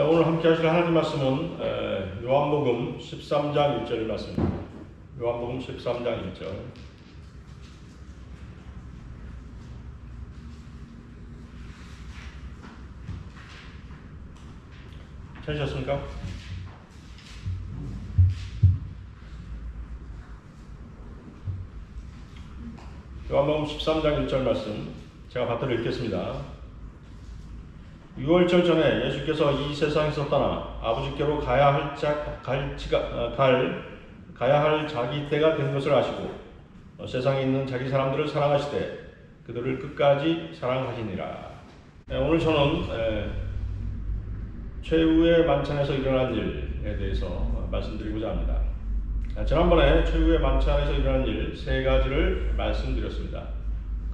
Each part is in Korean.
오늘 함께 하실 하나님 말씀은 요한복음 13장 1절 말씀입니다. 요한복음 13장 1절. 찾으셨습니까? 요한복음 13장 1절 말씀 제가 받들어 읽겠습니다. 유월절 전에 예수께서 이 세상에서 떠나 아버지께로 가야 할 자기 때가 된 것을 아시고 세상에 있는 자기 사람들을 사랑하시되 그들을 끝까지 사랑하시니라. 오늘 저는 최후의 만찬에서 일어난 일에 대해서 말씀드리고자 합니다. 지난번에 최후의 만찬에서 일어난 일 세 가지를 말씀드렸습니다.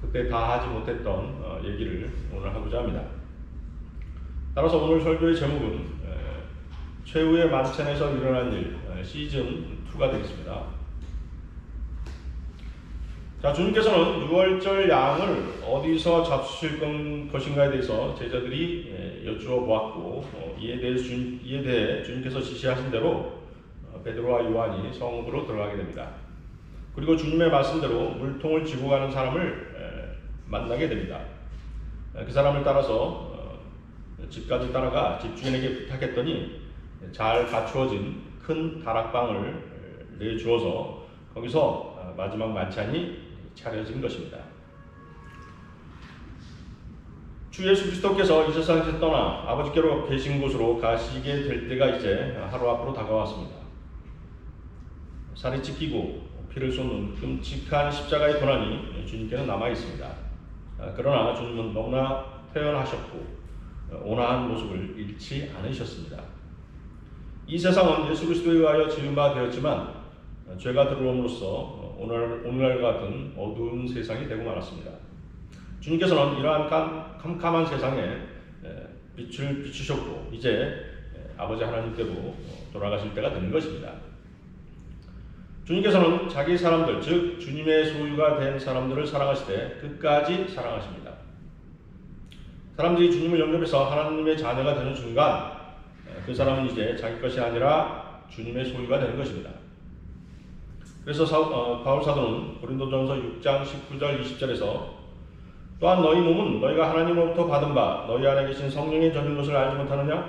그때 다 하지 못했던 얘기를 오늘 하고자 합니다. 따라서 오늘 설교의 제목은 최후의 만찬에서 일어난 일 시즌2가 되겠습니다. 자, 주님께서는 유월절 양을 어디서 잡수실 것인가에 대해서 제자들이 여쭈어 보았고 이에 대해 주님께서 지시하신 대로 베드로와 요한이 성읍으로 들어가게 됩니다. 그리고 주님의 말씀대로 물통을 지고 가는 사람을 만나게 됩니다. 그 사람을 따라서 집까지 따라가 집주인에게 부탁했더니 잘 갖추어진 큰 다락방을 내주어서 거기서 마지막 만찬이 차려진 것입니다. 주 예수 그리스도께서 이 세상에서 떠나 아버지께로 계신 곳으로 가시게 될 때가 이제 하루 앞으로 다가왔습니다. 살이 찢기고 피를 쏟는 끔찍한 십자가의 고난이 주님께는 남아 있습니다. 그러나 주님은 너무나 태연하셨고 온화한 모습을 잃지 않으셨습니다. 이 세상은 예수 그리스도에 의하여 지은 바 되었지만 죄가 들어옴으로써 오늘날 같은 어두운 세상이 되고 말았습니다. 주님께서는 이러한 캄캄한 세상에 빛을 비추셨고 이제 아버지 하나님께로 돌아가실 때가 된 것입니다. 주님께서는 자기 사람들, 즉 주님의 소유가 된 사람들을 사랑하시되 끝까지 사랑하십니다. 사람들이 주님을 영접해서 하나님의 자녀가 되는 순간 그 사람은 이제 자기 것이 아니라 주님의 소유가 되는 것입니다. 그래서 바울 사도는 고린도전서 6장 19절 20절에서 또한 너희 몸은 너희가 하나님으로부터 받은 바 너희 안에 계신 성령의 전인 것을 알지 못하느냐?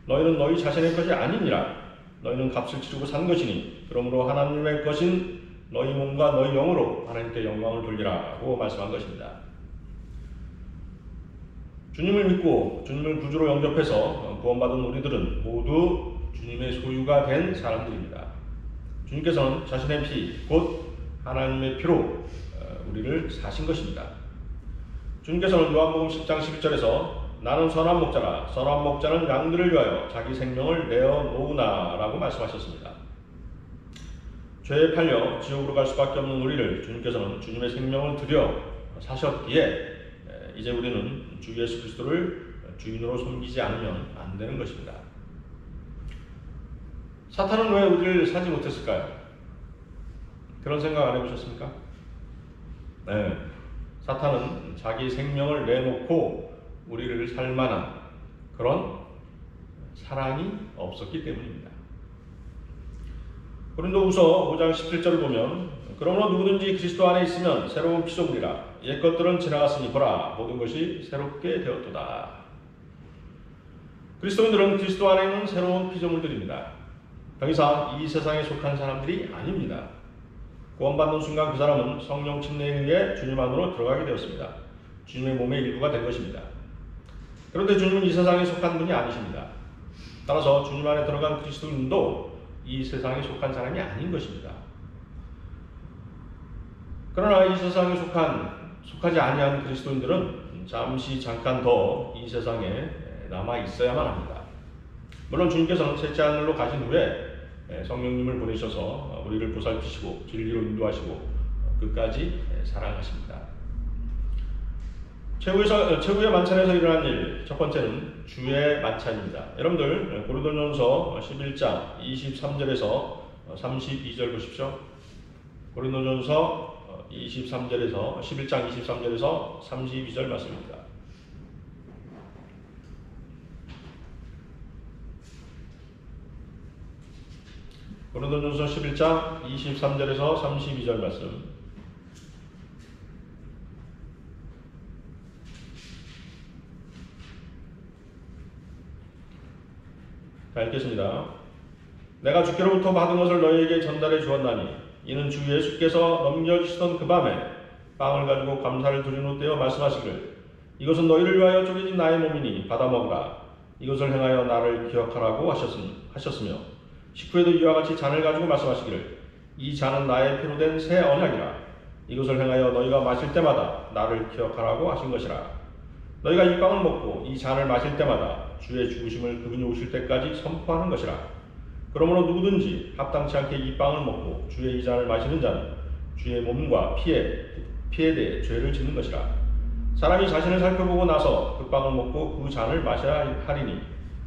너희는 너희 자신의 것이 아니니라. 너희는 값을 치르고 산 것이니 그러므로 하나님의 것인 너희 몸과 너희 영으로 하나님께 영광을 돌리라고 말씀한 것입니다. 주님을 믿고 주님을 구주로 영접해서 구원받은 우리들은 모두 주님의 소유가 된 사람들입니다. 주님께서는 자신의 피, 곧 하나님의 피로 우리를 사신 것입니다. 주님께서는 요한복음 10장 11절에서 나는 선한 목자라 선한 목자는 양들을 위하여 자기 생명을 내어놓으나 라고 말씀하셨습니다. 죄에 팔려 지옥으로 갈 수밖에 없는 우리를 주님께서는 주님의 생명을 들여 사셨기에 이제 우리는 주 예수 그리스도를 주인으로 섬기지 않으면 안 되는 것입니다. 사탄은 왜 우리를 사지 못했을까요? 그런 생각 안 해보셨습니까? 네, 사탄은 자기 생명을 내놓고 우리를 살 만한 그런 사랑이 없었기 때문입니다. 고린도후서 5장 17절을 보면 그러므로 누구든지 그리스도 안에 있으면 새로운 피조물이라 옛 것들은 지나갔으니 보라 모든 것이 새롭게 되었도다. 그리스도인들은 그리스도 안에 있는 새로운 피조물들입니다. 더 이상 이 세상에 속한 사람들이 아닙니다. 구원받는 순간 그 사람은 성령 침례에 의해 주님 안으로 들어가게 되었습니다. 주님의 몸의 일부가 된 것입니다. 그런데 주님은 이 세상에 속한 분이 아니십니다. 따라서 주님 안에 들어간 그리스도인도 이 세상에 속한 사람이 아닌 것입니다. 그러나 이 세상에 속하지 아니한 그리스도인들은 잠깐 더 이 세상에 남아 있어야만 합니다. 물론 주님께서는 셋째 하늘로 가신 후에 성령님을 보내셔서 우리를 보살피시고 진리로 인도하시고 끝까지 사랑하십니다. 최후의 만찬에서 일어난 일, 첫 번째는 주의 만찬입니다. 여러분들 고린도전서 11장 23절에서 32절 보십시오. 고린도전서 11장 23절에서 32절 말씀입니다. 고린도전서 11장 23절에서 32절 말씀. 자, 읽겠습니다. 내가 주께로부터 받은 것을 너희에게 전달해 주었나니 이는 주 예수께서 넘겨주시던 그 밤에 빵을 가지고 감사를 드린 후 떼어 말씀하시기를 이것은 너희를 위하여 쪼개진 나의 몸이니 받아 먹으라. 이것을 행하여 나를 기억하라고 하셨으며 식후에도 이와 같이 잔을 가지고 말씀하시기를 이 잔은 나의 피로 된 새 언약이라. 이것을 행하여 너희가 마실 때마다 나를 기억하라고 하신 것이라. 너희가 이 빵을 먹고 이 잔을 마실 때마다 주의 죽으심을 그분이 오실 때까지 선포하는 것이라. 그러므로 누구든지 합당치 않게 이 빵을 먹고 주의 이 잔을 마시는 자는 주의 몸과 피에 대해 죄를 짓는 것이라. 사람이 자신을 살펴보고 나서 그 빵을 먹고 그 잔을 마셔야 하리니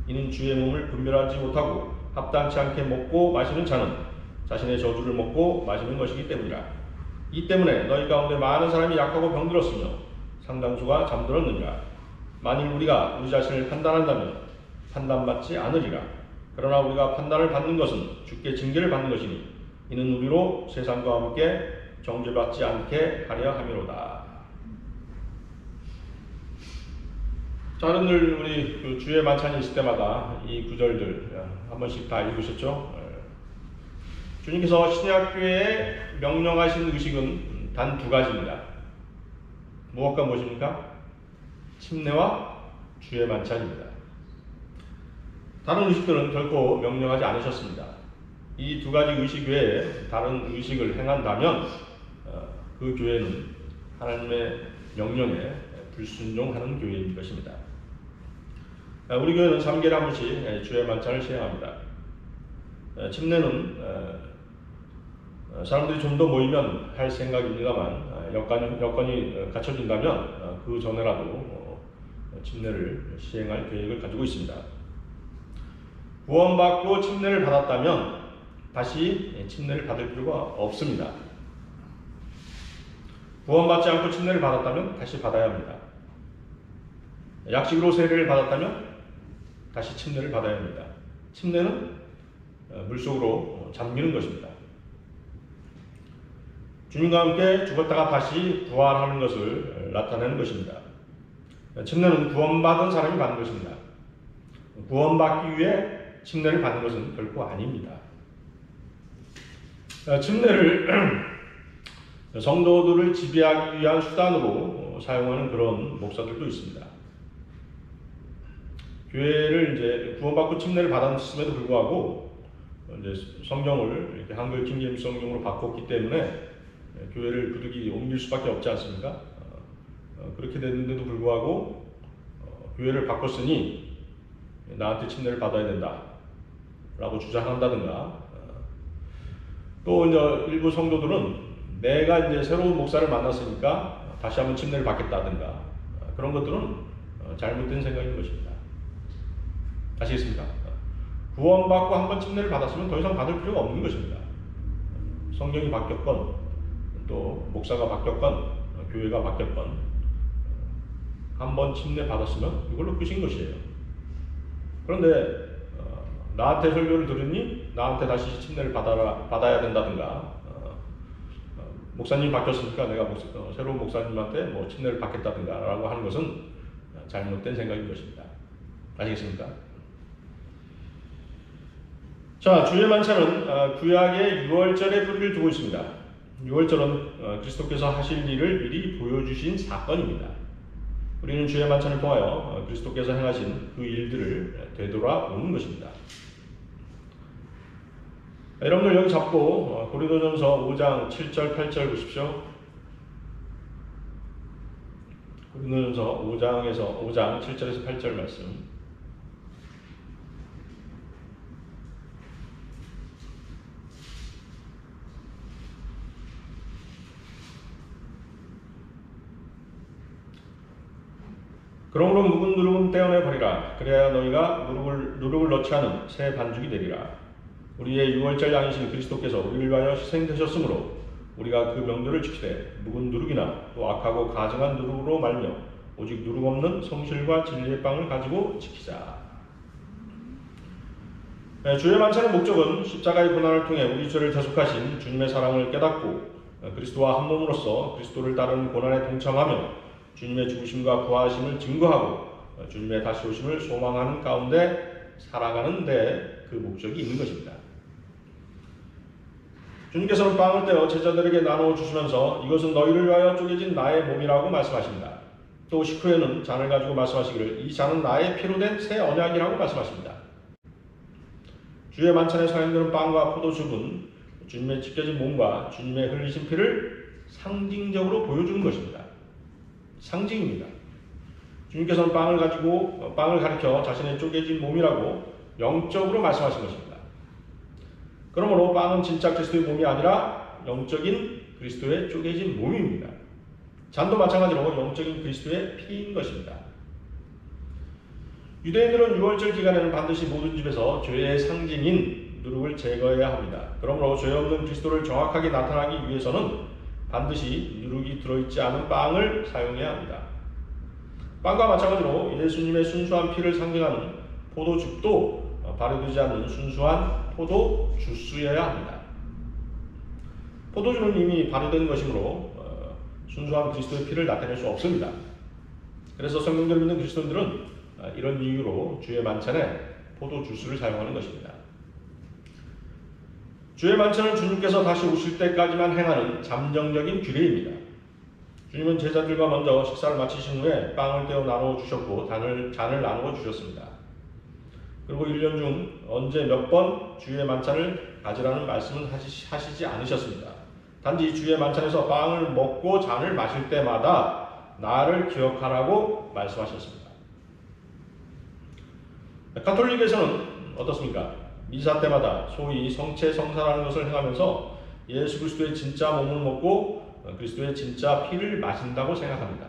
이는 주의 몸을 분별하지 못하고 합당치 않게 먹고 마시는 자는 자신의 저주를 먹고 마시는 것이기 때문이라. 이 때문에 너희 가운데 많은 사람이 약하고 병들었으며 상당수가 잠들었느니라. 만일 우리가 우리 자신을 판단한다면 판단받지 않으리라. 그러나 우리가 판단을 받는 것은 주께 징계를 받는 것이니 이는 우리로 세상과 함께 정죄받지 않게 하려 함이로다. 자, 여러분들 우리 그 주의 만찬이 있을 때마다 이 구절들 한 번씩 다 읽으셨죠? 주님께서 신약교회에 명령하신 의식은 단 두 가지입니다. 무엇과 무엇입니까? 침례와 주의 만찬입니다. 다른 의식들은 결코 명령하지 않으셨습니다. 이 두 가지 의식 외에 다른 의식을 행한다면 그 교회는 하나님의 명령에 불순종하는 교회인 것입니다. 우리 교회는 3개월에 한 번씩 주의 만찬을 시행합니다. 침례는 사람들이 좀 더 모이면 할 생각입니다만 여건이 갖춰진다면 그 전에라도 침례를 시행할 계획을 가지고 있습니다. 구원받고 침례를 받았다면 다시 침례를 받을 필요가 없습니다. 구원받지 않고 침례를 받았다면 다시 받아야 합니다. 약식으로 세례를 받았다면 다시 침례를 받아야 합니다. 침례는 물속으로 잠기는 것입니다. 주님과 함께 죽었다가 다시 부활하는 것을 나타내는 것입니다. 침례는 구원받은 사람이 받는 것입니다. 구원받기 위해 침례를 받는 것은 결코 아닙니다. 침례를 성도들을 지배하기 위한 수단으로 사용하는 그런 목사들도 있습니다. 교회를 이제 구원받고 침례를 받았음에도 불구하고 이제 성경을 이렇게 한글 킹제임스 성경으로 바꿨기 때문에 교회를 부득이 옮길 수밖에 없지 않습니까? 그렇게 됐는데도 불구하고 교회를 바꿨으니 나한테 침례를 받아야 된다라고 주장한다든가, 또 이제 일부 성도들은 내가 이제 새로운 목사를 만났으니까 다시 한번 침례를 받겠다든가, 그런 것들은 잘못된 생각인 것입니다. 아시겠습니까? 구원받고 한번 침례를 받았으면 더 이상 받을 필요가 없는 것입니다. 성경이 바뀌었건 또 목사가 바뀌었건 교회가 바뀌었건 한번 침례 받았으면 이걸로 끝인 것이에요. 그런데 나한테 설교를 들으니 나한테 다시 침례를 받아야 된다든가, 목사님이 바뀌었으니까 내가 새로운 목사님한테 뭐 침례를 받겠다든가 라고 하는 것은 잘못된 생각인 것입니다. 아시겠습니까? 자, 주의 만찬은 구약의 유월절에 뿌리를 두고 있습니다. 유월절은 그리스도께서 하실 일을 미리 보여주신 사건입니다. 우리는 주의 만찬을 통하여 그리스도께서 행하신 그 일들을 되돌아오는 것입니다. 여러분들 여기 잡고 고린도전서 5장 7절 8절 보십시오. 고린도전서 5장 7절에서 8절 말씀. 그러므로 묵은 누룩은 떼어내 버리라. 그래야 너희가 누룩을 넣지 않은 새 반죽이 되리라. 우리의 유월절 양이신 그리스도께서 우리를 위하여 희생되셨으므로 우리가 그 명절을 지키되 묵은 누룩이나 또 악하고 가증한 누룩으로 말며 오직 누룩 없는 성실과 진리의 빵을 가지고 지키자. 주의 만찬의 목적은 십자가의 고난을 통해 우리 죄를 대속하신 주님의 사랑을 깨닫고 그리스도와 한 몸으로서 그리스도를 따르는 고난에 동참하며 주님의 죽으심과 부활하심을 증거하고 주님의 다시 오심을 소망하는 가운데 살아가는 데 그 목적이 있는 것입니다. 주님께서는 빵을 떼어 제자들에게 나누어 주시면서 이것은 너희를 위하여 쪼개진 나의 몸이라고 말씀하십니다. 또 식후에는 잔을 가지고 말씀하시기를 이 잔은 나의 피로 된 새 언약이라고 말씀하십니다. 주의 만찬에 사용되는 빵과 포도즙은 주님의 찢겨진 몸과 주님의 흘리신 피를 상징적으로 보여주는 것입니다. 상징입니다. 주님께서는 빵을 가리켜 자신의 쪼개진 몸이라고 영적으로 말씀하신 것입니다. 그러므로 빵은 진짜 그리스도의 몸이 아니라 영적인 그리스도의 쪼개진 몸입니다. 잔도 마찬가지로 영적인 그리스도의 피인 것입니다. 유대인들은 유월절 기간에는 반드시 모든 집에서 죄의 상징인 누룩을 제거해야 합니다. 그러므로 죄 없는 그리스도를 정확하게 나타나기 위해서는 반드시 누룩이 들어있지 않은 빵을 사용해야 합니다. 빵과 마찬가지로 예수님의 순수한 피를 상징하는 포도즙도 발효되지 않는 순수한 포도 주스여야 합니다. 포도주는 이미 발효된 것이므로 순수한 그리스도의 피를 나타낼 수 없습니다. 그래서 성경을 믿는 그리스도인들은 이런 이유로 주의 만찬에 포도 주스를 사용하는 것입니다. 주의 만찬은 주님께서 다시 오실 때까지만 행하는 잠정적인 규례입니다. 주님은 제자들과 먼저 식사를 마치신 후에 빵을 떼어 나누어 주셨고 잔을 나누어 주셨습니다. 그리고 1년 중 언제 몇 번 주의 만찬을 가지라는 말씀은 하시지 않으셨습니다. 단지 주의 만찬에서 빵을 먹고 잔을 마실 때마다 나를 기억하라고 말씀하셨습니다. 가톨릭에서는 어떻습니까? 미사 때마다 소위 성체성사라는 것을 행하면서 예수 그리스도의 진짜 몸을 먹고 그리스도의 진짜 피를 마신다고 생각합니다.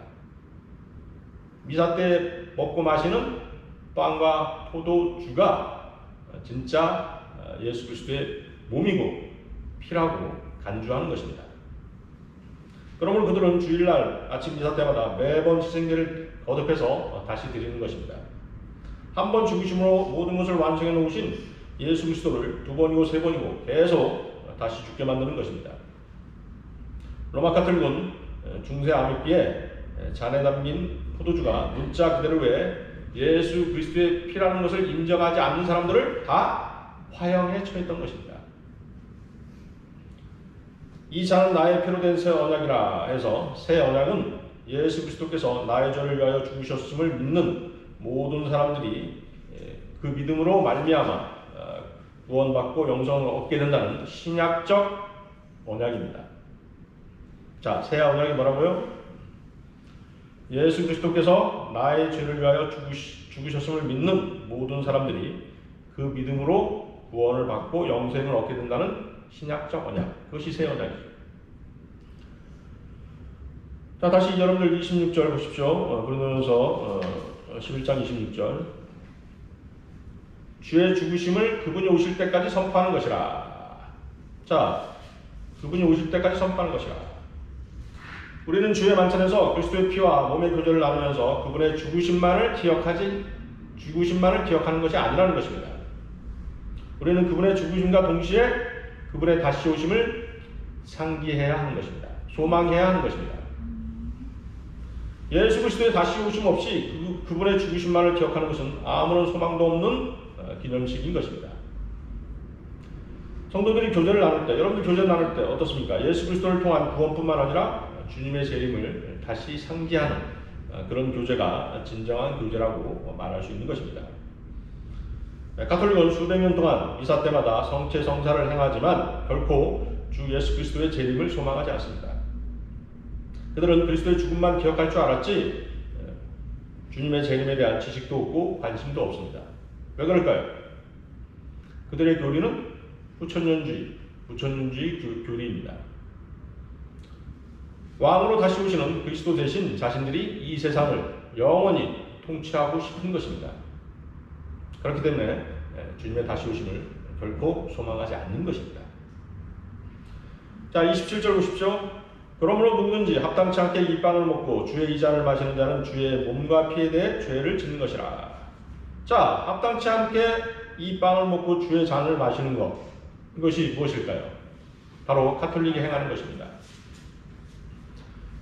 미사 때 먹고 마시는 빵과 포도주가 진짜 예수 그리스도의 몸이고 피라고 간주하는 것입니다. 그러므로 그들은 주일날 아침 미사 때마다 매번 희생제를 거듭해서 다시 드리는 것입니다. 한 번 죽으심으로 모든 것을 완성해 놓으신 예수 그리스도를 두 번이고 세 번이고 계속 다시 죽게 만드는 것입니다. 로마 가톨릭은 중세 아미피에 잔에 담긴 포도주가 문자 그대로의 예수 그리스도의 피라는 것을 인정하지 않는 사람들을 다 화형에 처했던 것입니다. 이 잔은 나의 피로 된 새 언약이라 해서 새 언약은 예수 그리스도께서 나의 죄를 위하여 죽으셨음을 믿는 모든 사람들이 그 믿음으로 말미암아 구원받고 영생을 얻게 된다는 신약적 언약입니다. 자, 새 언약이 뭐라고요? 예수 그리스도께서 나의 죄를 위하여 죽으셨음을 믿는 모든 사람들이 그 믿음으로 구원을 받고 영생을 얻게 된다는 신약적 언약, 그것이 새 언약이죠. 자, 다시 여러분들 26절 보십시오. 고린도전서 11장 26절. 주의 죽으심을 그분이 오실 때까지 선포하는 것이라. 자, 그분이 오실 때까지 선포하는 것이라. 우리는 주의 만찬에서 그리스도의 피와 몸의 교제를 나누면서 그분의 죽으심만을 기억하는 것이 아니라는 것입니다. 우리는 그분의 죽으심과 동시에 그분의 다시 오심을 상기해야 하는 것입니다. 소망해야 하는 것입니다. 예수 그리스도의 다시 오심 없이 그분의 죽으심만을 기억하는 것은 아무런 소망도 없는 기념식인 것입니다. 성도들이 교제를 나눌 때, 여러분들 교제를 나눌 때 어떻습니까? 예수 그리스도를 통한 구원뿐만 아니라 주님의 재림을 다시 상기하는 그런 교제가 진정한 교제라고 말할 수 있는 것입니다. 가톨릭은 수백 년 동안 미사 때마다 성체 성사를 행하지만 결코 주 예수 그리스도의 재림을 소망하지 않습니다. 그들은 그리스도의 죽음만 기억할 줄 알았지 주님의 재림에 대한 지식도 없고 관심도 없습니다. 왜 그럴까요? 그들의 교리는 부천년주의 교리입니다. 왕으로 다시 오시는 그리스도 대신 자신들이 이 세상을 영원히 통치하고 싶은 것입니다. 그렇기 때문에 주님의 다시 오심을 결코 소망하지 않는 것입니다. 자, 27절 보십시오. 그러므로 누구든지 합당치 않게 이 빵을 먹고 주의 이 잔을 마시는 자는 주의 몸과 피에 대해 죄를 짓는 것이라. 자, 합당치 않게 이 빵을 먹고 주의 잔을 마시는 것, 이것이 무엇일까요? 바로 가톨릭이 행하는 것입니다.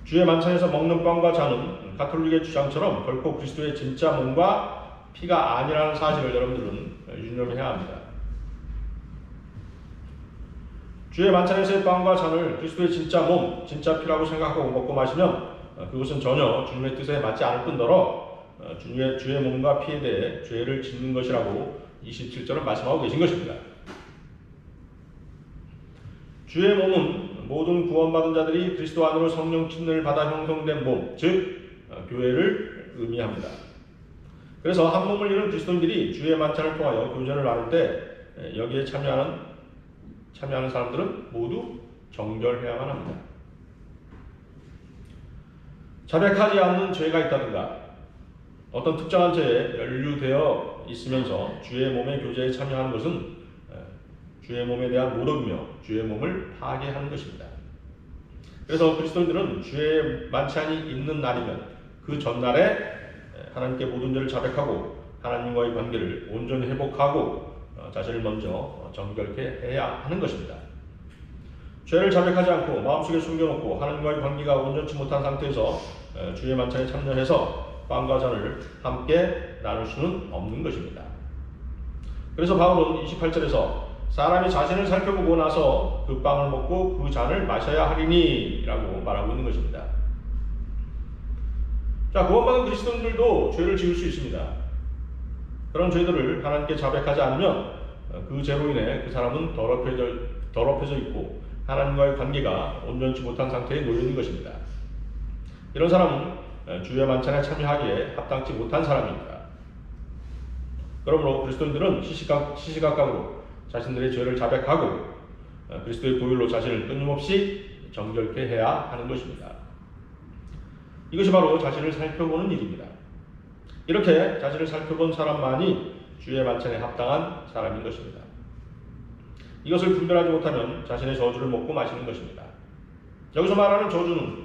주의 만찬에서 먹는 빵과 잔은 가톨릭의 주장처럼 결코 그리스도의 진짜 몸과 피가 아니라는 사실을 여러분들은 유념해야 합니다. 주의 만찬에서의 빵과 잔을 그리스도의 진짜 몸, 진짜 피라고 생각하고 먹고 마시면 그것은 전혀 주님의 뜻에 맞지 않을 뿐더러 주의 몸과 피에 대해 죄를 짓는 것이라고 27절은 말씀하고 계신 것입니다. 주의 몸은 모든 구원받은 자들이 그리스도 안으로 성령 침례를 받아 형성된 몸, 즉 교회를 의미합니다. 그래서 한 몸을 이룬 그리스도인들이 주의 만찬을 통하여 교제를 나눌 때 여기에 참여하는 사람들은 모두 정결해야만 합니다. 자백하지 않는 죄가 있다든가 어떤 특정한 죄에 연루되어 있으면서 주의 몸의 교제에 참여하는 것은 주의 몸에 대한 모독이며 주의 몸을 파괴하는 것입니다. 그래서 그리스도인들은 주의 만찬이 있는 날이면 그 전날에 하나님께 모든 죄를 자백하고 하나님과의 관계를 온전히 회복하고 자신을 먼저 정결케 해야 하는 것입니다. 죄를 자백하지 않고 마음속에 숨겨놓고 하나님과의 관계가 온전치 못한 상태에서 주의 만찬에 참여해서 빵과 잔을 함께 나눌 수는 없는 것입니다. 그래서 바울은 28절에서 사람이 자신을 살펴보고 나서 그 빵을 먹고 그 잔을 마셔야 하리니 라고 말하고 있는 것입니다. 자, 구원받은 그리스도인들도 죄를 지을 수 있습니다. 그런 죄들을 하나님께 자백하지 않으면 그 죄로 인해 그 사람은 더럽혀져 있고 하나님과의 관계가 온전치 못한 상태에 놓여 있는 것입니다. 이런 사람은 주의 만찬에 참여하기에 합당치 못한 사람입니다. 그러므로 그리스도인들은 시시각각으로 자신들의 죄를 자백하고 그리스도의 보혈로 자신을 끊임없이 정결케 해야 하는 것입니다. 이것이 바로 자신을 살펴보는 일입니다. 이렇게 자신을 살펴본 사람만이 주의 만찬에 합당한 사람인 것입니다. 이것을 분별하지 못하면 자신의 저주를 먹고 마시는 것입니다. 여기서 말하는 저주는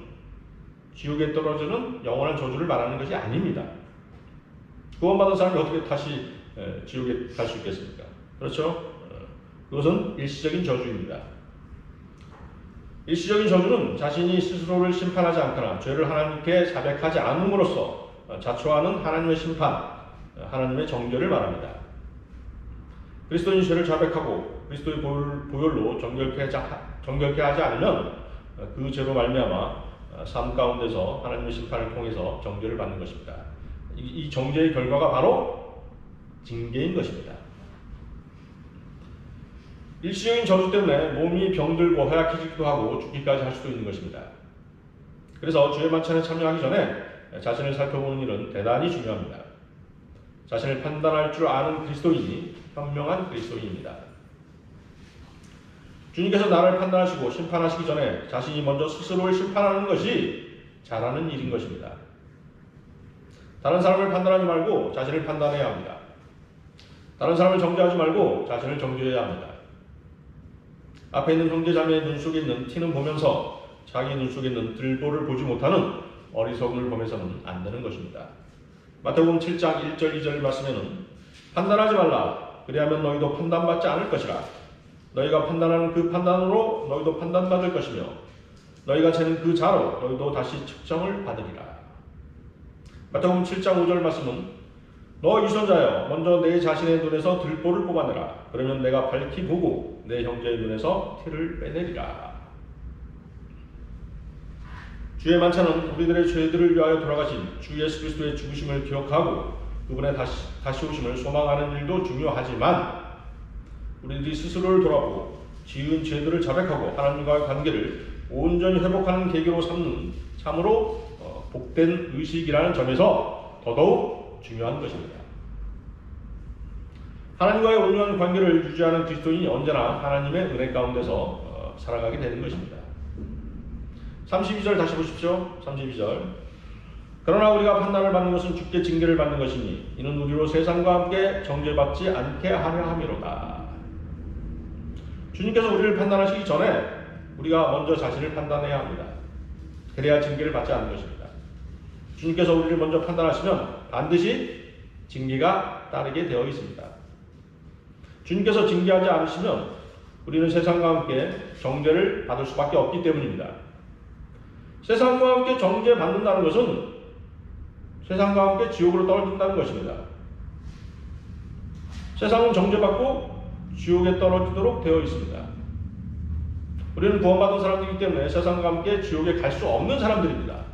지옥에 떨어지는 영원한 저주를 말하는 것이 아닙니다. 구원받은 사람이 어떻게 다시 지옥에 갈 수 있겠습니까? 그렇죠? 그것은 일시적인 저주입니다. 일시적인 저주는 자신이 스스로를 심판하지 않거나 죄를 하나님께 자백하지 않음으로써 자초하는 하나님의 심판, 하나님의 정죄를 말합니다. 그리스도인이 죄를 자백하고 그리스도의 보혈로 정결케 하지 않으면 그 죄로 말미암아 삶 가운데서 하나님의 심판을 통해서 정죄를 받는 것입니다. 이 정죄의 결과가 바로 징계인 것입니다. 일시적인 저주 때문에 몸이 병들고 허약해지기도 하고 죽기까지 할 수도 있는 것입니다. 그래서 주의 만찬에 참여하기 전에 자신을 살펴보는 일은 대단히 중요합니다. 자신을 판단할 줄 아는 그리스도인이 현명한 그리스도인입니다. 주님께서 나를 판단하시고 심판하시기 전에 자신이 먼저 스스로를 심판하는 것이 잘하는 일인 것입니다. 다른 사람을 판단하지 말고 자신을 판단해야 합니다. 다른 사람을 정죄하지 말고 자신을 정죄해야 합니다. 앞에 있는 형제 자매의 눈 속에 있는 티는 보면서 자기 눈 속에 있는 들보를 보지 못하는 어리석음을 범해서는 안 되는 것입니다. 마태복음 7장 1절 2절 말씀에는 판단하지 말라. 그리하면 너희도 판단받지 않을 것이라. 너희가 판단하는 그 판단으로 너희도 판단받을 것이며 너희가 재는 그 자로 너희도 다시 측정을 받으리라. 마태복음 7장 5절 말씀은 너 유선자여 먼저 내 자신의 눈에서 들보를 뽑아내라. 그러면 내가 밝히 보고 내 형제의 눈에서 티를 빼내리라. 주의 만찬은 우리들의 죄들을 위하여 돌아가신 주 예수 그리스도의 죽으심을 기억하고 그분의 다시 오심을 소망하는 일도 중요하지만 우리들이 스스로를 돌아보고 지은 죄들을 자백하고 하나님과의 관계를 온전히 회복하는 계기로 삼는 참으로 복된 의식이라는 점에서 더더욱 중요한 것입니다. 하나님과의 온전한 관계를 유지하는 그리스도인이 언제나 하나님의 은혜 가운데서 살아가게 되는 것입니다. 32절 다시 보십시오. 32절. 그러나 우리가 판단을 받는 것은 주께 징계를 받는 것이니 이는 우리로 세상과 함께 정죄받지 않게 하려 함이로다. 주님께서 우리를 판단하시기 전에 우리가 먼저 자신을 판단해야 합니다. 그래야 징계를 받지 않는 것입니다. 주님께서 우리를 먼저 판단하시면 반드시 징계가 따르게 되어 있습니다. 주님께서 징계하지 않으시면 우리는 세상과 함께 정죄를 받을 수밖에 없기 때문입니다. 세상과 함께 정죄받는다는 것은 세상과 함께 지옥으로 떨어진다는 것입니다. 세상은 정죄받고 지옥에 떨어지도록 되어 있습니다. 우리는 구원받은 사람들이기 때문에 세상과 함께 지옥에 갈 수 없는 사람들입니다.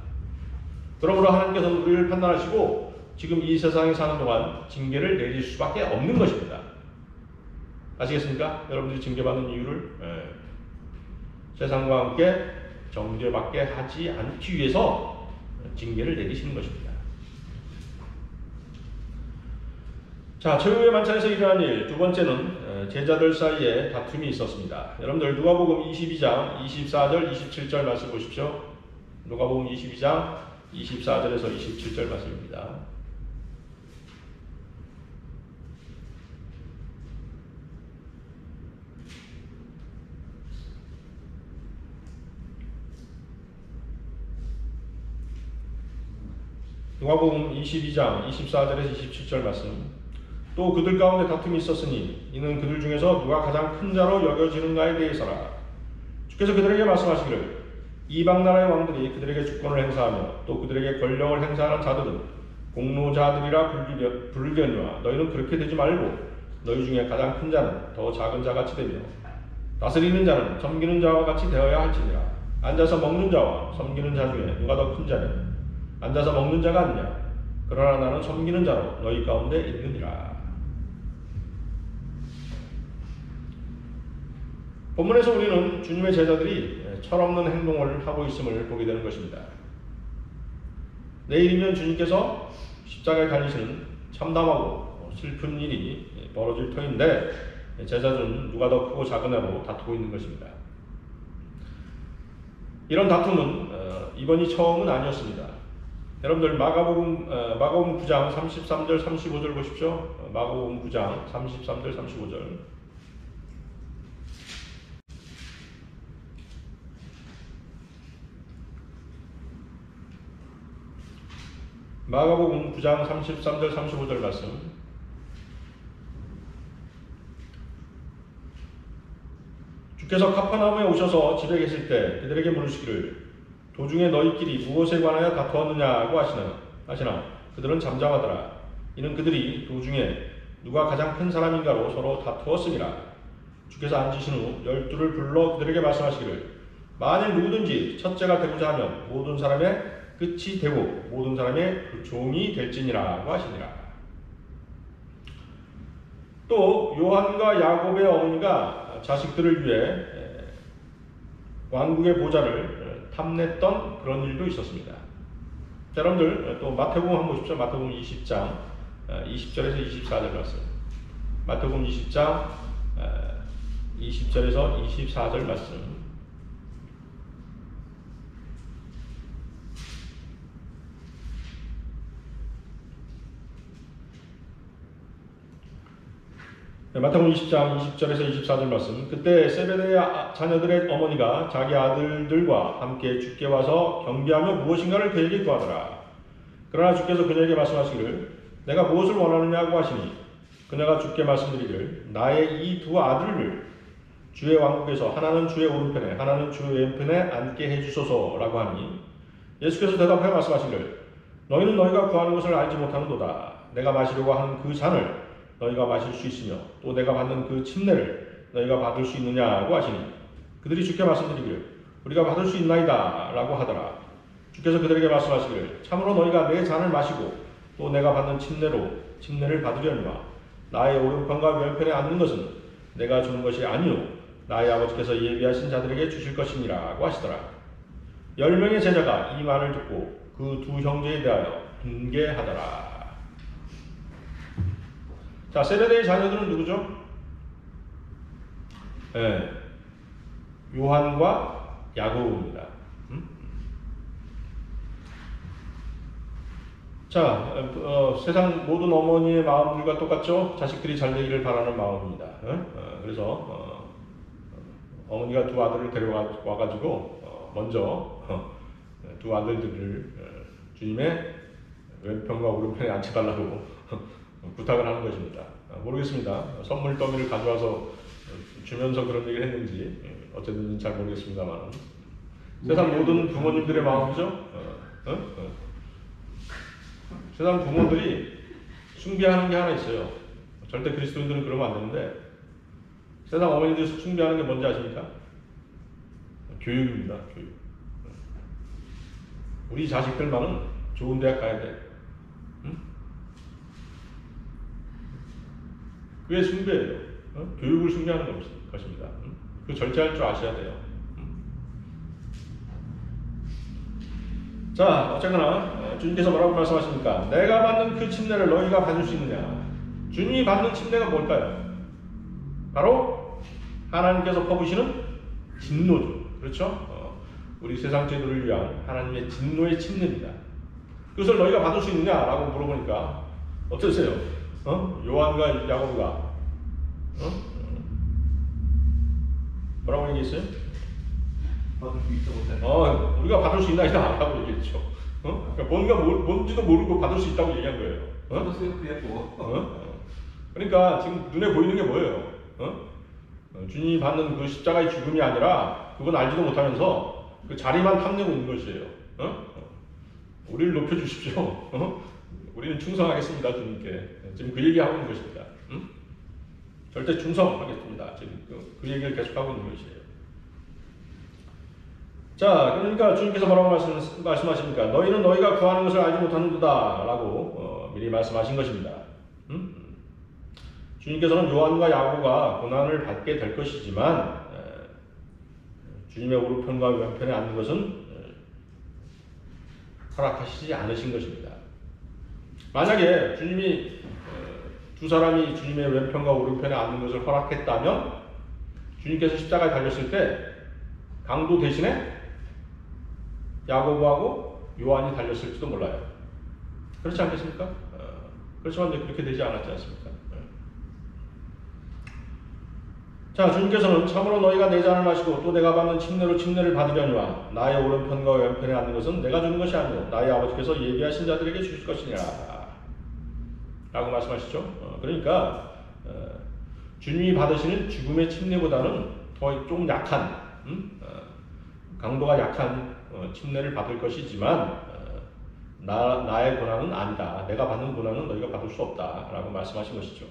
그러므로 하나님께서는 우리를 판단하시고 지금 이 세상에 사는 동안 징계를 내릴 수밖에 없는 것입니다. 아시겠습니까? 여러분들이 징계받는 이유를 세상과 함께 정죄받게 하지 않기 위해서 징계를 내리시는 것입니다. 자, 최후의 만찬에서 일어난 일, 두 번째는 제자들 사이에 다툼이 있었습니다. 여러분들 누가복음 22장 24절 27절 말씀 보십시오. 누가복음 22장 24절에서 27절 말씀입니다. 누가복음 22장 24절에서 27절 말씀. 또 그들 가운데 다툼이 있었으니 이는 그들 중에서 누가 가장 큰 자로 여겨지는가에 대해서라. 주께서 그들에게 말씀하시기를 이방 나라의 왕들이 그들에게 주권을 행사하며 또 그들에게 권력을 행사하는 자들은 공로자들이라 부르려니와 너희는 그렇게 되지 말고 너희 중에 가장 큰 자는 더 작은 자같이 되며 다스리는 자는 섬기는 자와 같이 되어야 할지니라. 앉아서 먹는 자와 섬기는 자 중에 누가 더 큰 자냐? 앉아서 먹는 자가 아니냐? 그러나 나는 섬기는 자로 너희 가운데 있느니라. 본문에서 우리는 주님의 제자들이 철없는 행동을 하고 있음을 보게 되는 것입니다. 내일이면 주님께서 십자가에 달리시는 참담하고 슬픈 일이 벌어질 터인데 제자들은 누가 더 크고 작으냐로 다투고 있는 것입니다. 이런 다툼은 이번이 처음은 아니었습니다. 여러분들 마가복음 9장 33절 35절 보십시오. 마가복음 9장 33절 35절. 마가복음 9장 33절 35절 말씀. 주께서 카퍼나움에 오셔서 집에 계실 때 그들에게 물으시기를 도중에 너희끼리 무엇에 관하여 다투었느냐고 하시나 그들은 잠잠하더라. 이는 그들이 도중에 누가 가장 큰 사람인가로 서로 다투었음이라. 주께서 앉으신 후 12를 불러 그들에게 말씀하시기를 만일 누구든지 첫째가 되고자 하면 모든 사람의 끝이 되고 모든 사람의 그 종이 될지니라고 하시니라. 또 요한과 야곱의 어머니가 자식들을 위해 왕국의 보좌를 탐냈던 그런 일도 있었습니다. 자, 여러분들 또 마태복음 한번 보십시오. 마태복음 20장 20절에서 24절 말씀. 마태복음 20장 20절에서 24절 말씀. 마태복음 20장 20절에서 24절 말씀. 그때 세베대의 자녀들의 어머니가 자기 아들들과 함께 주께 와서 경비하며 무엇인가를 그에게 구하더라. 그러나 주께서 그녀에게 말씀하시기를 내가 무엇을 원하느냐고 하시니 그녀가 주께 말씀드리기를 나의 이 두 아들을 주의 왕국에서 하나는 주의 오른편에 하나는 주의 왼편에 앉게 해주소서라고 하니 예수께서 대답하여 말씀하시기를 너희는 너희가 구하는 것을 알지 못하는도다. 내가 마시려고 하는 그 잔을 너희가 마실 수 있으며 또 내가 받는 그 침례를 너희가 받을 수 있느냐고 하시니 그들이 주께 말씀드리기를 우리가 받을 수 있나이다 라고 하더라. 주께서 그들에게 말씀하시기를 참으로 너희가 내 잔을 마시고 또 내가 받는 침례를 받으려니와 나의 오른편과 왼편에 앉는 것은 내가 주는 것이 아니요 나의 아버지께서 예비하신 자들에게 주실 것이니라고 하시더라. 10명의 제자가 이 말을 듣고 그 두 형제에 대하여 분개하더라. 자, 세베대의 자녀들은 누구죠? 요한과 야고보입니다. 자, 세상 모든 어머니의 마음들과 똑같죠? 자식들이 잘 되기를 바라는 마음입니다. 그래서 어머니가 두 아들을 데려와가지고 먼저 두 아들들을 주님의 왼편과 오른편에 앉혀달라고 부탁을 하는 것입니다. 모르겠습니다. 선물 더미를 가져와서 주면서 그런 얘기를 했는지 어쨌든 잘 모르겠습니다만 세상 모든 부모님들의 마음이죠. 세상 부모들이 숭배하는 게 하나 있어요. 절대 그리스도인들은 그러면 안 되는데 세상 어머니들이 숭배하는 게 뭔지 아십니까? 교육입니다. 교육. 우리 자식들만은 좋은 대학 가야 돼. 응? 그게 숭배예요. 교육을 숭배하는 것입니다. 그 절제할 줄 아셔야 돼요. 자, 어쨌거나 주님께서 뭐라고 말씀하십니까? 내가 받는 그 침례를 너희가 받을 수 있느냐? 주님이 받는 침례가 뭘까요? 바로 하나님께서 퍼부시는 진노죠. 그렇죠? 우리 세상 제도를 위한 하나님의 진노의 침례입니다. 그것을 너희가 받을 수 있느냐라고 물어보니까 어떠세요? 요한과 야고보가 뭐라고 얘기했어요? 받을 수 있다고 우리가 받을 수 있나라고 얘기했죠. 그러니까 뭔지도 모르고 받을 수 있다고 얘기한 거예요. 받았어요, 그랬고. 그러니까 지금 눈에 보이는 게 뭐예요? 주님이 받는 그 십자가의 죽음이 아니라 그건 알지도 못하면서 그 자리만 탐내고 있는 것이에요. 우리를 높여주십시오. 우리는 충성하겠습니다, 주님께. 지금 그 얘기하고 있는 것입니다. 절대 충성하겠습니다. 지금 그 얘기를 계속하고 있는 것이에요. 자, 그러니까 주님께서 뭐라고 말씀하십니까? 너희는 너희가 구하는 것을 알지 못하는도다 라고 미리 말씀하신 것입니다. 주님께서는 요한과 야고보가 고난을 받게 될 것이지만 주님의 오른편과 왼편에 앉는 것은 허락하시지 않으신 것입니다. 만약에 주님이 두 사람이 주님의 왼편과 오른편에 앉는 것을 허락했다면 주님께서 십자가에 달렸을 때 강도 대신에 야고보하고 요한이 달렸을지도 몰라요. 그렇지 않겠습니까? 그렇지만 이제 그렇게 되지 않았지 않습니까? 자, 주님께서는 참으로 너희가 내 잔을 마시고 또 내가 받는 침례로 침례를 받으려니와 나의 오른편과 왼편에 앉는 것은 내가 주는 것이 아니오 나의 아버지께서 예비하신 자들에게 주실 것이니라 라고 말씀하시죠. 그러니까 주님이 받으시는 죽음의 침례보다는 더 좀 약한 강도가 약한 침례를 받을 것이지만 나의 고난은 아니다. 내가 받는 고난은 너희가 받을 수 없다 라고 말씀하신 것이죠.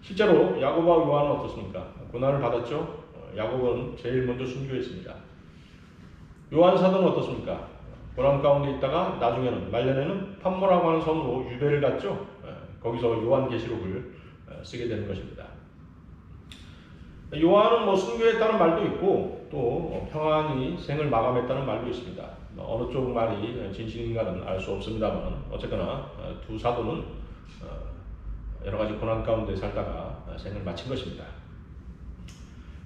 실제로 야고보와 요한은 어떻습니까? 고난을 받았죠. 야고보는 제일 먼저 순교했습니다. 요한 사도는 어떻습니까? 고난 가운데 있다가 나중에는 말년에는 판모라고 하는 성으로 유배를 갔죠. 거기서 요한계시록을 쓰게 되는 것입니다. 요한은 순교했다는 말도 있고 또 평안히 생을 마감했다는 말도 있습니다. 어느 쪽 말이 진실인가는 알 수 없습니다만 어쨌거나 두 사도는 여러 가지 고난 가운데 살다가 생을 마친 것입니다.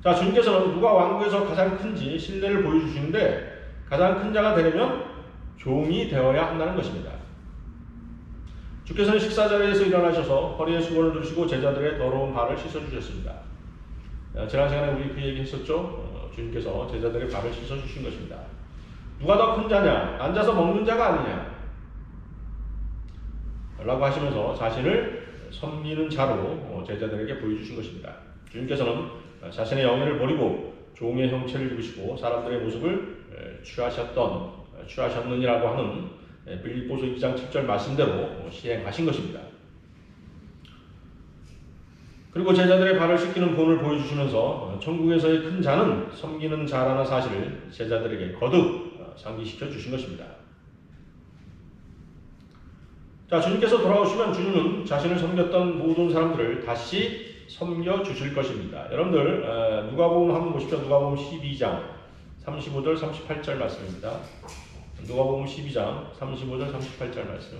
자, 주님께서는 누가 왕국에서 가장 큰지 신뢰를 보여주시는데 가장 큰 자가 되려면 종이 되어야 한다는 것입니다. 주께서는 식사 자리에서 일어나셔서 허리에 수건을 두시고 제자들의 더러운 발을 씻어주셨습니다. 지난 시간에 우리 그 얘기 했었죠. 주님께서 제자들의 발을 씻어주신 것입니다. 누가 더 큰 자냐? 앉아서 먹는 자가 아니냐? 라고 하시면서 자신을 섬기는 자로 제자들에게 보여주신 것입니다. 주님께서는 자신의 영예를 버리고 종의 형체를 입으시고 사람들의 모습을 취하셨느니라고 하는 빌립보서 2장 7절 말씀대로 시행하신 것입니다. 그리고 제자들의 발을 씻기는 본을 보여주시면서 천국에서의 큰 자는 섬기는 자라는 사실을 제자들에게 거듭 상기시켜 주신 것입니다. 자, 주님께서 돌아오시면 주님은 자신을 섬겼던 모든 사람들을 다시 섬겨 주실 것입니다. 여러분들 누가복음 한번 보십시오. 누가복음 12장 35절 38절 말씀입니다. 누가복음 12장 35절 38절 말씀.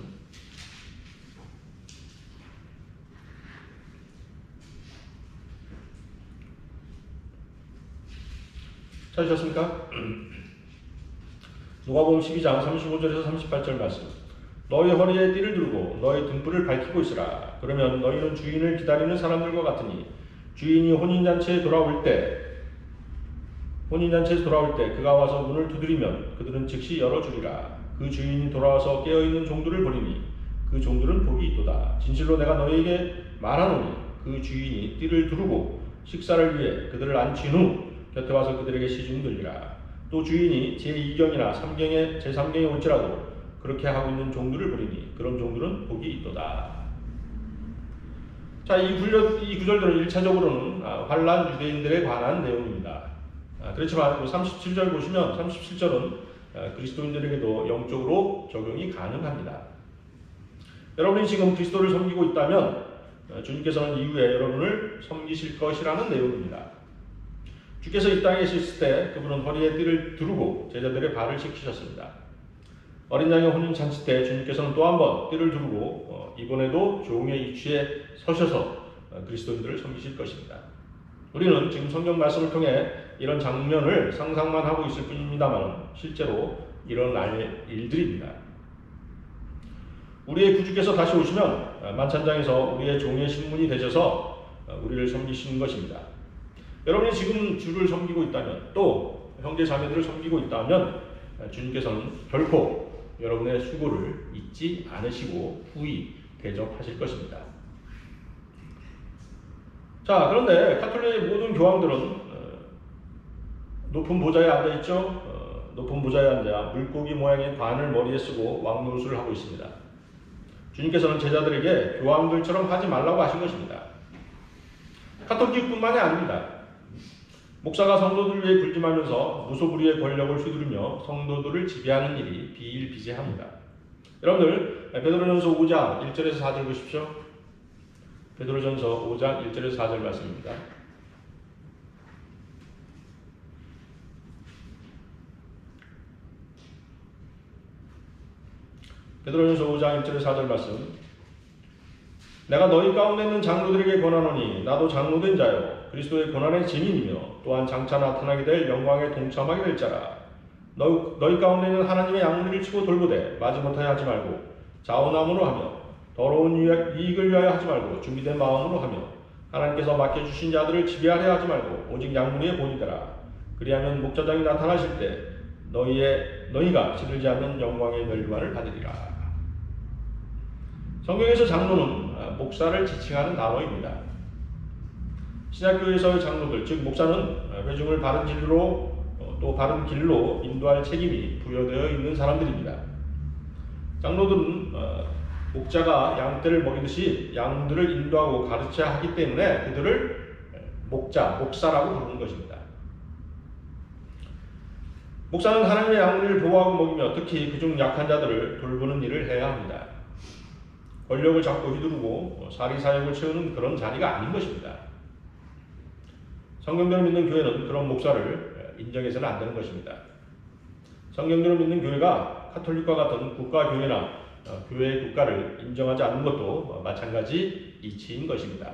찾으셨습니까? 누가복음 12장 35절에서 38절 말씀. 너희 허리에 띠를 두르고 너희 등불을 밝히고 있으라. 그러면 너희는 주인을 기다리는 사람들과 같으니 주인이 혼인잔치에서 돌아올 때 그가 와서 문을 두드리면 그들은 즉시 열어주리라. 그 주인이 돌아와서 깨어있는 종들을 보리니 그 종들은 복이 있도다. 진실로 내가 너희에게 말하노니 그 주인이 띠를 두르고 식사를 위해 그들을 앉힌 후 곁에 와서 그들에게 시중 들리라. 또 주인이 제2경이나 제3경에 올지라도 그렇게 하고 있는 종들을 보리니 그런 종들은 복이 있도다. 자, 이 구절들은 1차적으로는 환난 유대인들에 관한 내용입니다. 그렇지만 37절 보시면 37절은 그리스도인들에게도 영적으로 적용이 가능합니다. 여러분이 지금 그리스도를 섬기고 있다면 주님께서는 이후에 여러분을 섬기실 것이라는 내용입니다. 주께서 이 땅에 계셨을 때 그분은 허리에 띠를 두르고 제자들의 발을 씻기셨습니다. 어린 양의 혼인잔치 때 주님께서는 또 한 번 띠를 두르고 이번에도 종의 위치에 서셔서 그리스도인들을 섬기실 것입니다. 우리는 지금 성경 말씀을 통해 이런 장면을 상상만 하고 있을 뿐입니다만 실제로 일어날 일들입니다. 우리의 구주께서 다시 오시면 만찬장에서 우리의 종의 신분이 되셔서 우리를 섬기시는 것입니다. 여러분이 지금 주를 섬기고 있다면 또 형제 자매들을 섬기고 있다면 주님께서는 결코 여러분의 수고를 잊지 않으시고 후히 대접하실 것입니다. 자, 그런데 가톨릭의 모든 교황들은 높은 보좌에 앉아있죠. 높은 보좌에 앉아 물고기 모양의 관을 머리에 쓰고 왕노릇을 하고 있습니다. 주님께서는 제자들에게 교황들처럼 하지 말라고 하신 것입니다. 가톨릭뿐만이 아닙니다. 목사가 성도들을 위해 군림하면서 무소불위의 권력을 휘두르며 성도들을 지배하는 일이 비일비재합니다. 여러분들 베드로전서 5장 1절에서 4절 보십시오. 베드로전서 5장 1절에서 4절 말씀입니다. 베드로전서 5장 1절에서 4절 말씀. 내가 너희 가운데 있는 장로들에게 권하노니 나도 장로된 자요 그리스도의 고난의 증인이며 또한 장차 나타나게 될 영광에 동참하게 될 자라. 너희 가운데 있는 하나님의 양무리를 치고 돌보되 마지못하여 하지 말고 자원함으로 하며 더러운 이익을 위하여 하지 말고 준비된 마음으로 하며 하나님께서 맡겨주신 자들을 지배하려 하지 말고 오직 양무리의 본이 되라. 그리하면 목자장이 나타나실 때 너희가 지르지 않는 영광의 멸류관을 받으리라. 성경에서 장로는 목사를 지칭하는 단어입니다. 신약교회에서의 장로들, 즉 목사는 회중을 바른 진리로 또 바른 길로 인도할 책임이 부여되어 있는 사람들입니다. 장로들은 목자가 양떼를 먹이듯이 양들을 인도하고 가르쳐야 하기 때문에 그들을 목사라고 부르는 것입니다. 목사는 하나님의 양들을 보호하고 먹이며 특히 그중 약한 자들을 돌보는 일을 해야 합니다. 권력을 잡고 휘두르고 사리사욕을 채우는 그런 자리가 아닌 것입니다. 성경대로 믿는 교회는 그런 목사를 인정해서는 안 되는 것입니다. 성경대로 믿는 교회가 가톨릭과 같은 국가교회나 교회의 국가를 인정하지 않는 것도 마찬가지 이치인 것입니다.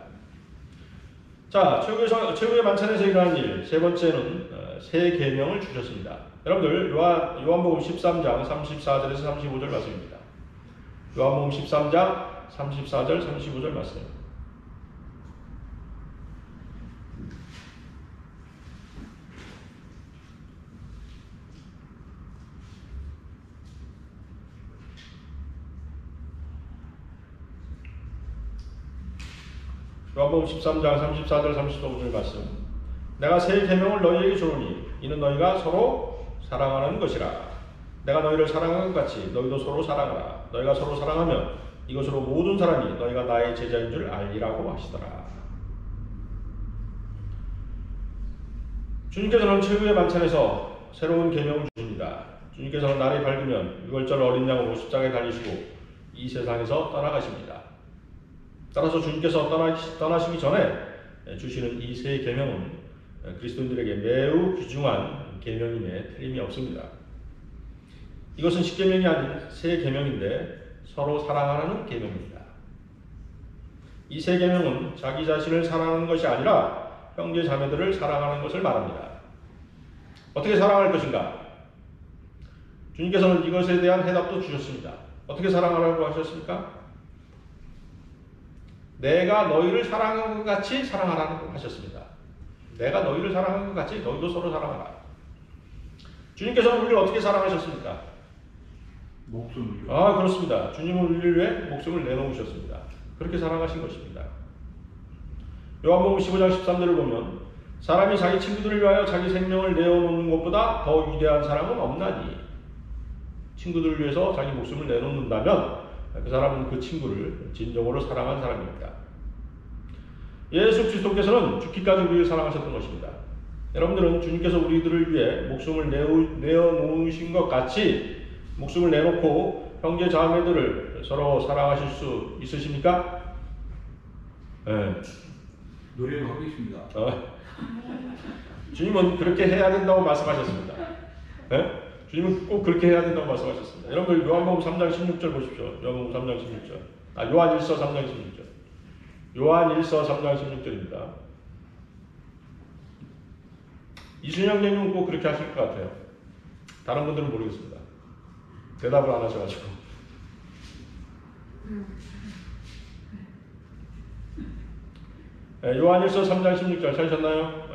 자, 최후의 만찬에서 일어난 일, 세 번째는 새 계명을 주셨습니다. 여러분들 요한복음 13장 34절에서 35절 말씀입니다. 요한복음 13장 34절 35절 말씀. 요한복음 13장 34절 35절 말씀. 내가 새 계명을 너희에게 주노니 이는 너희가 서로 사랑하는 것이라. 내가 너희를 사랑한 것 같이 너희도 서로 사랑하라. 너희가 서로 사랑하면 이것으로 모든 사람이 너희가 나의 제자인 줄 알리라고 하시더라. 주님께서는 최후의 만찬에서 새로운 계명을 주십니다. 주님께서는 날이 밝으면 유월절 어린 양으로 십자가에 달리시고 이 세상에서 떠나가십니다. 따라서 주님께서 떠나시기 전에 주시는 이 새 계명은 그리스도인들에게 매우 귀중한 계명임에 틀림이 없습니다. 이것은 십계명이 아닌 새 계명인데 서로 사랑하라는 계명입니다. 이 새 계명은 자기 자신을 사랑하는 것이 아니라 형제 자매들을 사랑하는 것을 말합니다. 어떻게 사랑할 것인가? 주님께서는 이것에 대한 해답도 주셨습니다. 어떻게 사랑하라고 하셨습니까? 내가 너희를 사랑한 것 같이 사랑하라고 하셨습니다. 내가 너희를 사랑한 것 같이 너희도 서로 사랑하라. 주님께서는 우리를 어떻게 사랑하셨습니까? 목숨을 그렇습니다. 주님은 우리를 위해 목숨을 내놓으셨습니다. 그렇게 사랑하신 것입니다. 요한복음 15장 13절을 보면 사람이 자기 친구들을 위하여 자기 생명을 내어놓는 것보다 더 위대한 사랑은 없나니, 친구들을 위해서 자기 목숨을 내놓는다면 그 사람은 그 친구를 진정으로 사랑한 사람입니다. 예수 그리스도께서는 죽기까지 우리를 사랑하셨던 것입니다. 여러분들은 주님께서 우리들을 위해 목숨을 내어놓으신 것 같이 목숨을 내놓고 형제 자매들을 서로 사랑하실 수 있으십니까? 네. 노력하고 있습니다. 주님은 그렇게 해야 된다고 말씀하셨습니다. 네? 주님은 꼭 그렇게 해야 된다고 말씀하셨습니다. 여러분들 요한복음 3장 16절 보십시오. 요한복음 3장 16절. 요한일서 3장 16절. 요한일서 3장 16절입니다. 이순영 장님은 꼭 그렇게 하실 것 같아요. 다른 분들은 모르겠습니다. 대답을 안 하셔가지고. 요한일서 3장 16절 찾으셨나요?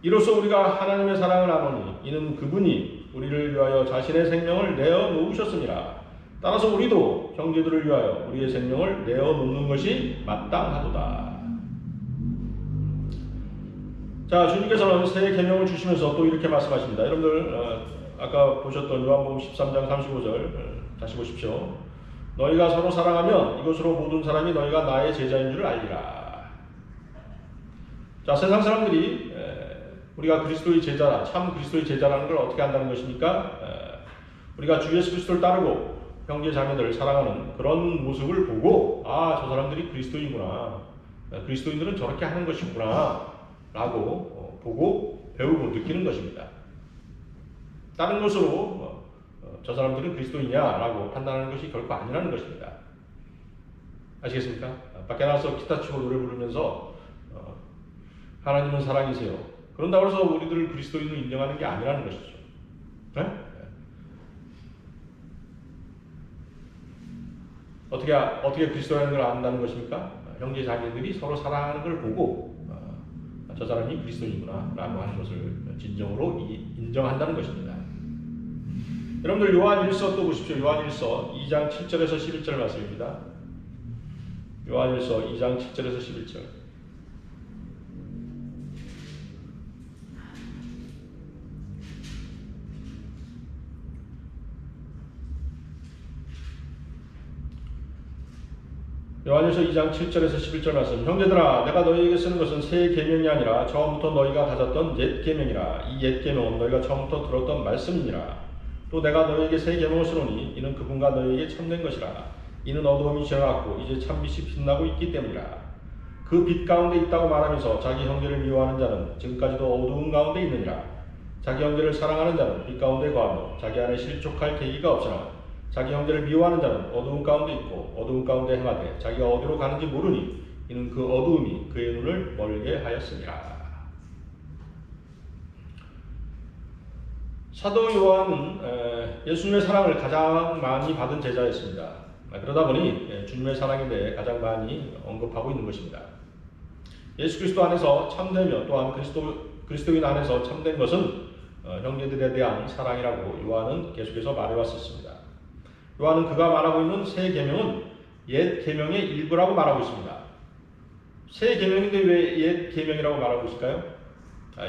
이로써 우리가 하나님의 사랑을 아노니 이는 그분이 우리를 위하여 자신의 생명을 내어 놓으셨습니다. 따라서 우리도 형제들을 위하여 우리의 생명을 내어 놓는 것이 마땅하도다. 자, 주님께서는 새 계명을 주시면서 또 이렇게 말씀하십니다. 여러분들 아까 보셨던 요한복음 13장 35절 다시 보십시오. 너희가 서로 사랑하면 이것으로 모든 사람이 너희가 나의 제자인 줄 알리라. 자, 세상 사람들이 우리가 그리스도의 제자라, 참 그리스도의 제자라는 걸 어떻게 안다는 것입니까? 우리가 주 예수 그리스도를 따르고 형제 자매들을 사랑하는 그런 모습을 보고 저 사람들이 그리스도인구나, 그리스도인들은 저렇게 하는 것이구나 라고 보고 배우고 느끼는 것입니다. 다른 것으로 저 사람들은 그리스도인이냐라고 판단하는 것이 결코 아니라는 것입니다. 아시겠습니까? 밖에 나가서 기타 치고 노래 부르면서 하나님은 사랑이세요, 그런다고 해서 우리들을 그리스도인으로 인정하는 게 아니라는 것이죠. 네? 어떻게 그리스도라는 걸 안다는 것입니까? 형제 자매들이 서로 사랑하는 걸 보고 저 사람이 그리스도인이구나 라고 하는 것을 진정으로 인정한다는 것입니다. 여러분들 요한일서 또 보십시오. 요한일서 2장 7절에서 11절 말씀입니다. 요한일서 2장 7절에서 11절. 요한일서 2장 7절에서 11절 말씀. 형제들아, 내가 너희에게 쓰는 것은 새 계명이 아니라 처음부터 너희가 가졌던 옛 계명이라. 이 옛 계명은 너희가 처음부터 들었던 말씀이니라. 또 내가 너희에게 새 계명을 쓰노니 이는 그분과 너희에게 참된 것이라. 이는 어두움이 지나갔고 이제 참빛이 빛나고 있기 때문이라. 그 빛 가운데 있다고 말하면서 자기 형제를 미워하는 자는 지금까지도 어두운 가운데 있느니라. 자기 형제를 사랑하는 자는 빛 가운데 거하며 자기 안에 실족할 계기가 없으나 자기 형제를 미워하는 자는 어두운 가운데 있고 어두운 가운데 행하되 자기가 어디로 가는지 모르니 이는 그 어두움이 그의 눈을 멀게 하였습니다. 사도 요한은 예수님의 사랑을 가장 많이 받은 제자였습니다. 그러다 보니 주님의 사랑에 대해 가장 많이 언급하고 있는 것입니다. 예수 그리스도 안에서 참되며 또한 그리스도인 안에서 참된 것은 형제들에 대한 사랑이라고 요한은 계속해서 말해왔었습니다. 요한은 그가 말하고 있는 새 계명은 옛 계명의 일부라고 말하고 있습니다. 새 계명인데 왜 옛 계명이라고 말하고 있을까요?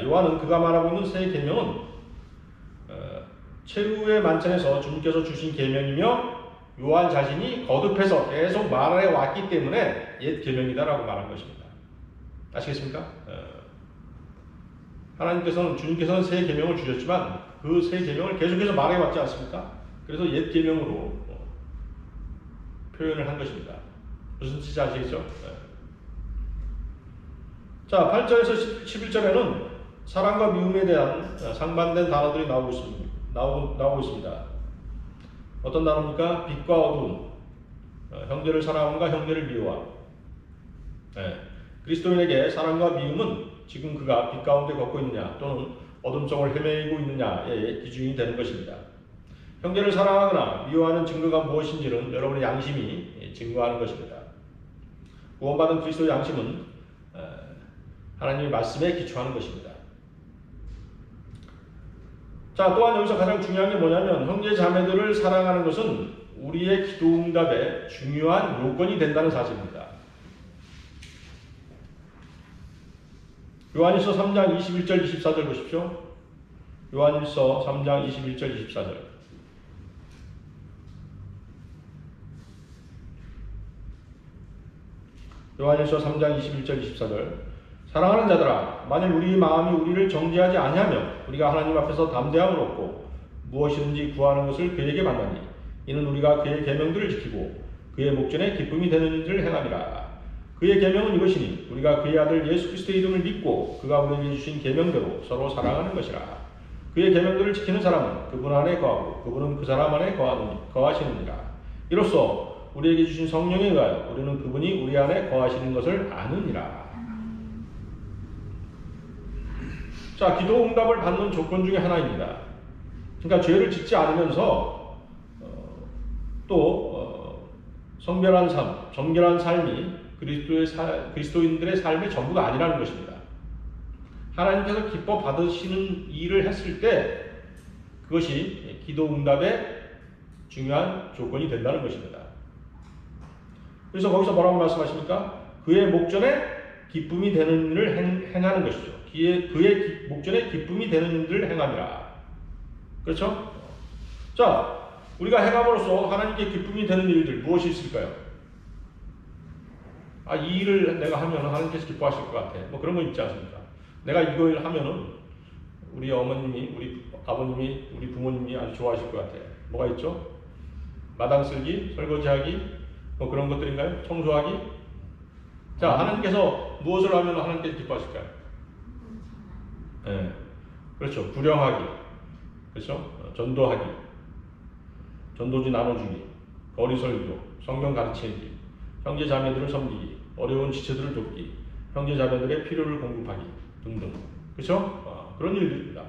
요한은 그가 말하고 있는 새 계명은 최후의 만찬에서 주님께서 주신 계명이며 요한 자신이 거듭해서 계속 말해 왔기 때문에 옛 계명이다라고 말한 것입니다. 아시겠습니까? 주님께서는 새 계명을 주셨지만 그 새 계명을 계속해서 말해 왔지 않습니까? 그래서 옛 계명으로 표현을 한 것입니다. 무슨 뜻인지 아시겠죠? 자, 8절에서 11절에는 사랑과 미움에 대한 상반된 단어들이 나오고 있습니다. 어떤 단어입니까? 빛과 어두움, 형제를 사랑함과 형제를 미워함. 그리스도인에게 사랑과 미움은 지금 그가 빛 가운데 걷고 있느냐 또는 어둠 속을 헤매고 있느냐의 기준이 되는 것입니다. 형제를 사랑하거나 미워하는 증거가 무엇인지는 여러분의 양심이 증거하는 것입니다. 구원받은 그리스도의 양심은 하나님의 말씀에 기초하는 것입니다. 자, 또한 여기서 가장 중요한 게 뭐냐면 형제 자매들을 사랑하는 것은 우리의 기도 응답의 중요한 요건이 된다는 사실입니다. 요한일서 3장 21절 24절 보십시오. 요한일서 3장 21절 24절. 요한일서 3장 21절 24절. 사랑하는 자들아, 만일 우리 마음이 우리를 정죄하지 아니하며 우리가 하나님 앞에서 담대함을 얻고 무엇이든지 구하는 것을 그에게 받나니 이는 우리가 그의 계명들을 지키고 그의 목전에 기쁨이 되는 일을 행함이라. 그의 계명은 이것이니 우리가 그의 아들 예수 그리스도의 이름을 믿고 그가 우리에게 주신 계명대로 서로 사랑하는 것이라. 그의 계명들을 지키는 사람은 그분 안에 거하고 그분은 그 사람 안에 거하시느니라. 이로써 우리에게 주신 성령에 의하여 우리는 그분이 우리 안에 거하시는 것을 아느니라. 자, 기도 응답을 받는 조건 중에 하나입니다. 그러니까 죄를 짓지 않으면서 또 성결한 삶, 정결한 삶이 그리스도인들의 삶의 전부가 아니라는 것입니다. 하나님께서 기뻐 받으시는 일을 했을 때 그것이 기도 응답의 중요한 조건이 된다는 것입니다. 그래서 거기서 뭐라고 말씀하십니까? 그의 목전에 기쁨이 되는 일을 행하는 것이죠. 그의 목전에 기쁨이 되는 일을 행함이라. 그렇죠? 자, 우리가 행함으로써 하나님께 기쁨이 되는 일들 무엇이 있을까요? 아, 이 일을 내가 하면 하나님께서 기뻐하실 것 같아. 뭐 그런 거 있지 않습니까? 내가 이걸 하면은 우리 어머님이, 우리 아버님이, 우리 부모님이 아주 좋아하실 것 같아. 뭐가 있죠? 마당 쓸기, 설거지하기, 뭐 그런 것들인가요? 청소하기? 자, 하나님께서 무엇을 하면 하나님께서 기뻐하실까요? 네, 그렇죠. 구령하기, 그렇죠. 전도하기, 전도지 나눠주기, 거리 설교, 성경 가르치기, 형제 자매들을 섬기기, 어려운 지체들을 돕기, 형제 자매들의 필요를 공급하기 등등. 그렇죠? 그런 일들입니다.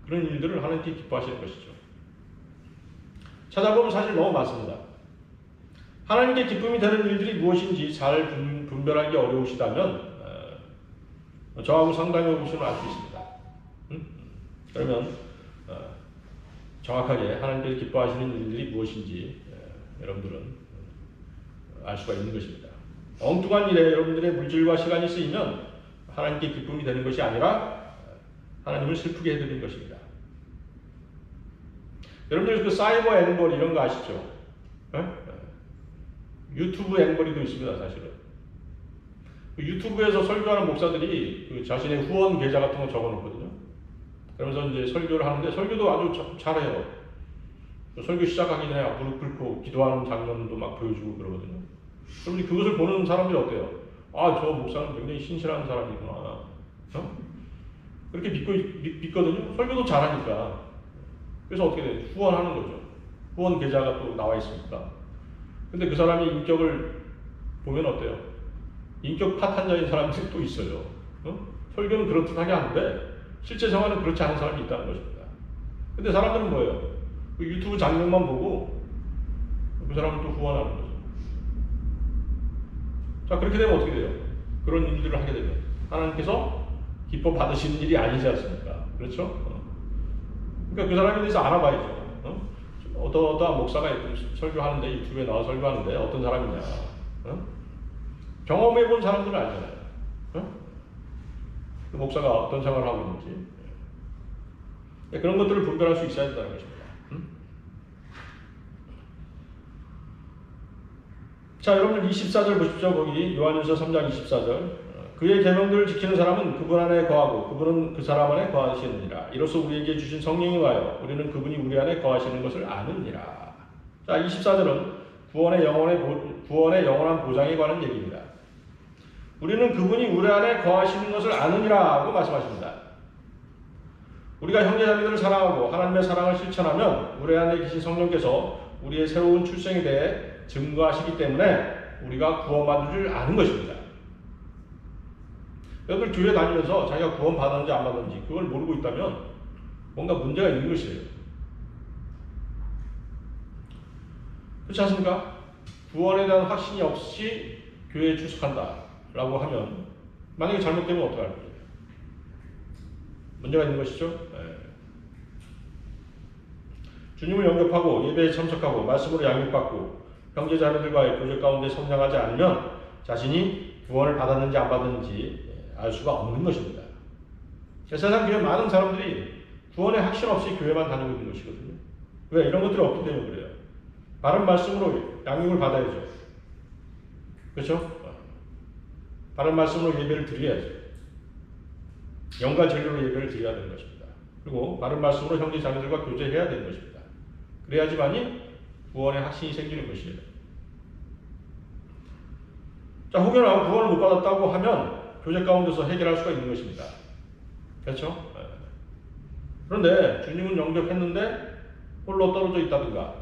그런 일들을 하나님께 기뻐하시는 것이죠. 찾아보면 사실 너무 많습니다. 하나님께 기쁨이 되는 일들이 무엇인지 잘 분별하기 어려우시다면 저하고 상담해 보시면 알 수 있습니다. 그러면 정확하게 하나님께서 기뻐하시는 일들이 무엇인지 여러분들은 알 수가 있는 것입니다. 엉뚱한 일에 여러분들의 물질과 시간이 쓰이면 하나님께 기쁨이 되는 것이 아니라 하나님을 슬프게 해드리는 것입니다. 여러분들 그 사이버 앵벌 이런 거 아시죠? 유튜브 앵벌이도 있습니다, 사실은. 유튜브에서 설교하는 목사들이 그 자신의 후원 계좌 같은 거 적어놓거든요. 그러면서 이제 설교를 하는데 설교도 아주 잘해요. 설교 시작하기 전에 무릎 꿇고 기도하는 장면도 막 보여주고 그러거든요. 그럼 그것을 보는 사람들이 어때요? 아, 저 목사는 굉장히 신실한 사람이구나. 그렇게 믿거든요. 설교도 잘하니까. 그래서 어떻게 돼요? 후원하는 거죠. 후원 계좌가 또 나와 있으니까. 근데 그 사람의 인격을 보면 어때요? 인격 파탄자인 사람들이 또 있어요. 설교는 그렇듯하게 하는데 실제 생활은 그렇지 않은 사람이 있다는 것입니다. 근데 사람들은 뭐예요? 그 유튜브 장면만 보고 그 사람은 또 후원하는 거죠. 자, 그렇게 되면 어떻게 돼요? 그런 일들을 하게 되면 하나님께서 기뻐 받으시는 일이 아니지 않습니까? 그렇죠? 그러니까 그 사람에 대해서 알아봐야죠. 어떠한 목사가 설교하는데, 유튜브에 나와 설교하는데 어떤 사람이냐. 경험해본 사람들은 알잖아요. 그 목사가 어떤 생활을 하고 있는지. 그런 것들을 분별할 수 있어야 된다는 것입니다. 자, 여러분들 24절 보십시오. 거기 요한일서 3장 24절. 그의 계명들을 지키는 사람은 그분 안에 거하고 그분은 그 사람 안에 거하시느니라. 이로써 우리에게 주신 성령에 의하여 우리는 그분이 우리 안에 거하시는 것을 아느니라. 자, 24절은 구원의 영원한 보장에 관한 얘기입니다. 우리는 그분이 우리 안에 거하시는 것을 아느니라고 말씀하십니다. 우리가 형제자매들을 사랑하고 하나님의 사랑을 실천하면 우리 안에 계신 성령께서 우리의 새로운 출생에 대해 증거하시기 때문에 우리가 구원받을 줄 아는 것입니다. 여러분들 교회 다니면서 자기가 구원 받았는지 안 받았는지 그걸 모르고 있다면 뭔가 문제가 있는 것이에요. 그렇지 않습니까? 구원에 대한 확신이 없이 교회에 출석한다 라고 하면 만약에 잘못되면 어떡할 거예요? 문제가 있는 것이죠? 네. 주님을 영접하고 예배에 참석하고 말씀으로 양육받고 형제 자매들과의 교제 가운데 성장하지 않으면 자신이 구원을 받았는지 안 받았는지 알 수가 없는 것입니다. 세상 교회 많은 사람들이 구원의 확신 없이 교회만 다니고 있는 것이거든요. 왜? 이런 것들이 없기 때문에 그래요. 바른 말씀으로 양육을 받아야죠. 그렇죠? 바른 말씀으로 예배를 드려야죠. 영과 진리로 예배를 드려야 되는 것입니다. 그리고 바른 말씀으로 형제 자매들과 교제해야 되는 것입니다. 그래야지만이 구원의 확신이 생기는 것이에요. 자, 혹여나 구원을 못 받았다고 하면 교제 가운데서 해결할 수가 있는 것입니다. 그렇죠? 그런데 주님은 영접했는데 홀로 떨어져 있다든가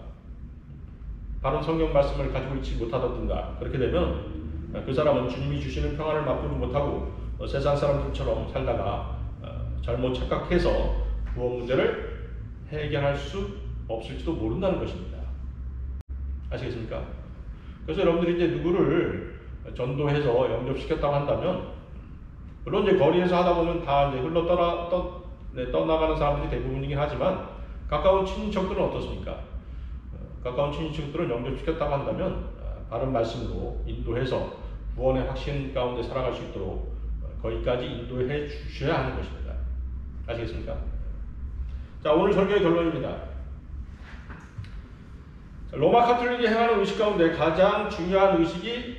바른 성경 말씀을 가지고 있지 못하다든가 그렇게 되면 그 사람은 주님이 주시는 평안을 맛보지 못하고 세상 사람들처럼 살다가 잘못 착각해서 구원 문제를 해결할 수 없을지도 모른다는 것입니다. 아시겠습니까? 그래서 여러분들이 이제 누구를 전도해서 영접시켰다고 한다면 물론 이제 거리에서 하다 보면 다 이제 떠나가는 사람들이 대부분이긴 하지만 가까운 친인척들은 어떻습니까? 가까운 친인척들은 영접시켰다고 한다면 바른 말씀으로 인도해서 구원의 확신 가운데 살아갈 수 있도록 거기까지 인도해 주셔야 하는 것입니다. 아시겠습니까? 자, 오늘 설교의 결론입니다. 로마 카톨릭이 행하는 의식 가운데 가장 중요한 의식이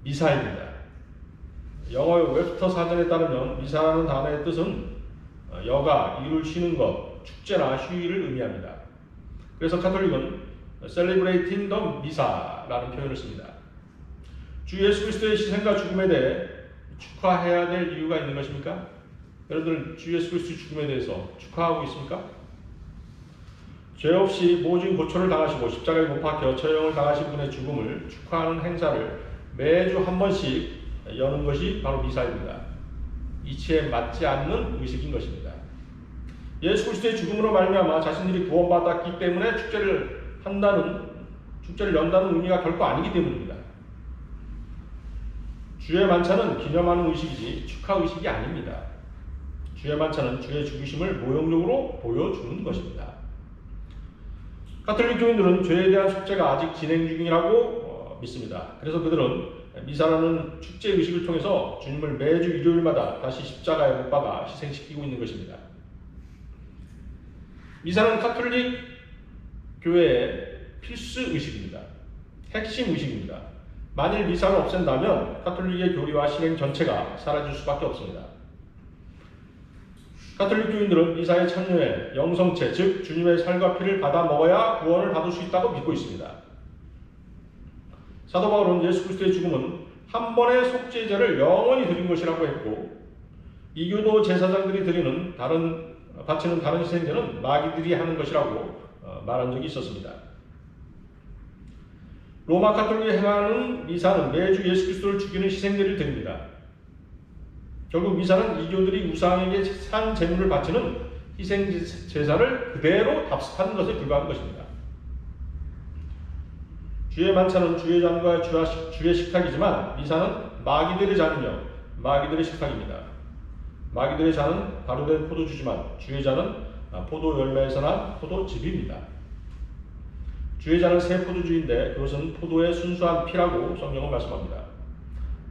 미사입니다. 영어의 웹스터 사전에 따르면 미사라는 단어의 뜻은 여가, 일을 쉬는 것, 축제나 휴일을 의미합니다. 그래서 카톨릭은 celebrating the 미사라는 표현을 씁니다. 주 예수 그리스도의 희생과 죽음에 대해 축하해야 될 이유가 있는 것입니까? 여러분들 주 예수 그리스도의 죽음에 대해서 축하하고 있습니까? 죄 없이 모진 고초를 당하시고 십자가에 못 박혀 처형을 당하신 분의 죽음을 축하하는 행사를 매주 한 번씩 여는 것이 바로 미사입니다. 이치에 맞지 않는 의식인 것입니다. 예수 그리스도의 죽음으로 말미암아 자신들이 구원받았기 때문에 축제를 연다는 의미가 결코 아니기 때문입니다. 주의 만찬은 기념하는 의식이지 축하 의식이 아닙니다. 주의 만찬은 주의 죽으심을 모형적으로 보여주는 것입니다. 카톨릭 교인들은 죄에 대한 속죄가 아직 진행 중이라고 믿습니다. 그래서 그들은 미사라는 축제 의식을 통해서 주님을 매주 일요일마다 다시 십자가에 못 박아 희생시키고 있는 것입니다. 미사는 카톨릭 교회의 필수 의식입니다. 핵심 의식입니다. 만일 미사를 없앤다면 카톨릭의 교리와 실행 전체가 사라질 수밖에 없습니다. 카톨릭 교인들은 미사에 참여해 영성체, 즉 주님의 살과 피를 받아 먹어야 구원을 받을 수 있다고 믿고 있습니다. 사도 바울은 예수 그리스도의 죽음은 한 번의 속죄제를 영원히 드린 것이라고 했고 이교도 제사장들이 바치는 다른 희생제는 마귀들이 하는 것이라고 말한 적이 있었습니다. 로마 카톨릭이 행하는 미사는 매주 예수 그리스도를 죽이는 희생제를 드립니다. 결국 미사는 이교들이 우상에게 산 제물을 바치는 희생제사를 그대로 답습하는 것에 불과한 것입니다. 주의 만찬은 주의 잔과 주의 식탁이지만 미사는 마귀들의 잔이며 마귀들의 식탁입니다. 마귀들의 잔은 발효된 포도주지만 주의 잔은 포도 열매에서 난 포도즙입니다. 주의 잔은 새 포도주인데 그것은 포도의 순수한 피라고 성경은 말씀합니다.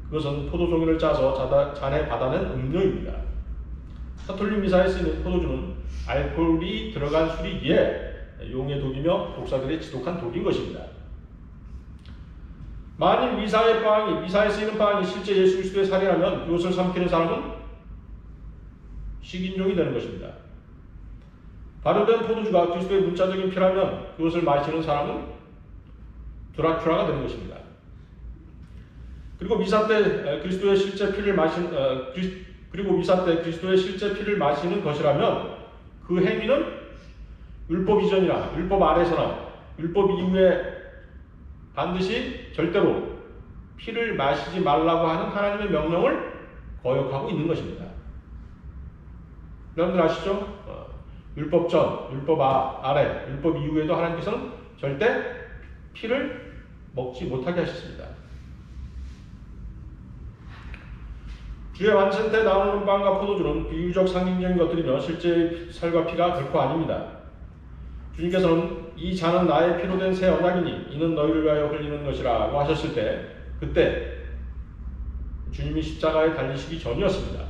그것은 포도송이를 짜서 잔에 받아낸 음료입니다. 카톨릭 미사에 쓰이는 포도주는 알코올이 들어간 술이기에 용의 독이며 독사들의 지독한 독인 것입니다. 만일 미사에 쓰이는 빵이 실제 예수 그리스도의 살이라면 그것을 삼키는 사람은 식인종이 되는 것입니다. 발효된 포도주가 그리스도의 문자적인 피라면 그것을 마시는 사람은 드라큘라가 되는 것입니다. 그리고 미사 때 그리스도의 실제 피를 마시는 것이라면 그 행위는 율법 이전이나 율법 아래서나 율법 이후에 반드시 절대로 피를 마시지 말라고 하는 하나님의 명령을 거역하고 있는 것입니다. 여러분들 아시죠? 율법 전, 율법 아래, 율법 이후에도 하나님께서는 절대 피를 먹지 못하게 하셨습니다. 주의 완전 때 나오는 빵과 포도주는 비유적 상징적인 것들이며 실제 살과 피가 결코 아닙니다. 주님께서는 이 잔은 나의 피로 된 새 언약이니 이는 너희를 위하여 흘리는 것이라고 하셨을 때 그때 주님이 십자가에 달리시기 전이었습니다.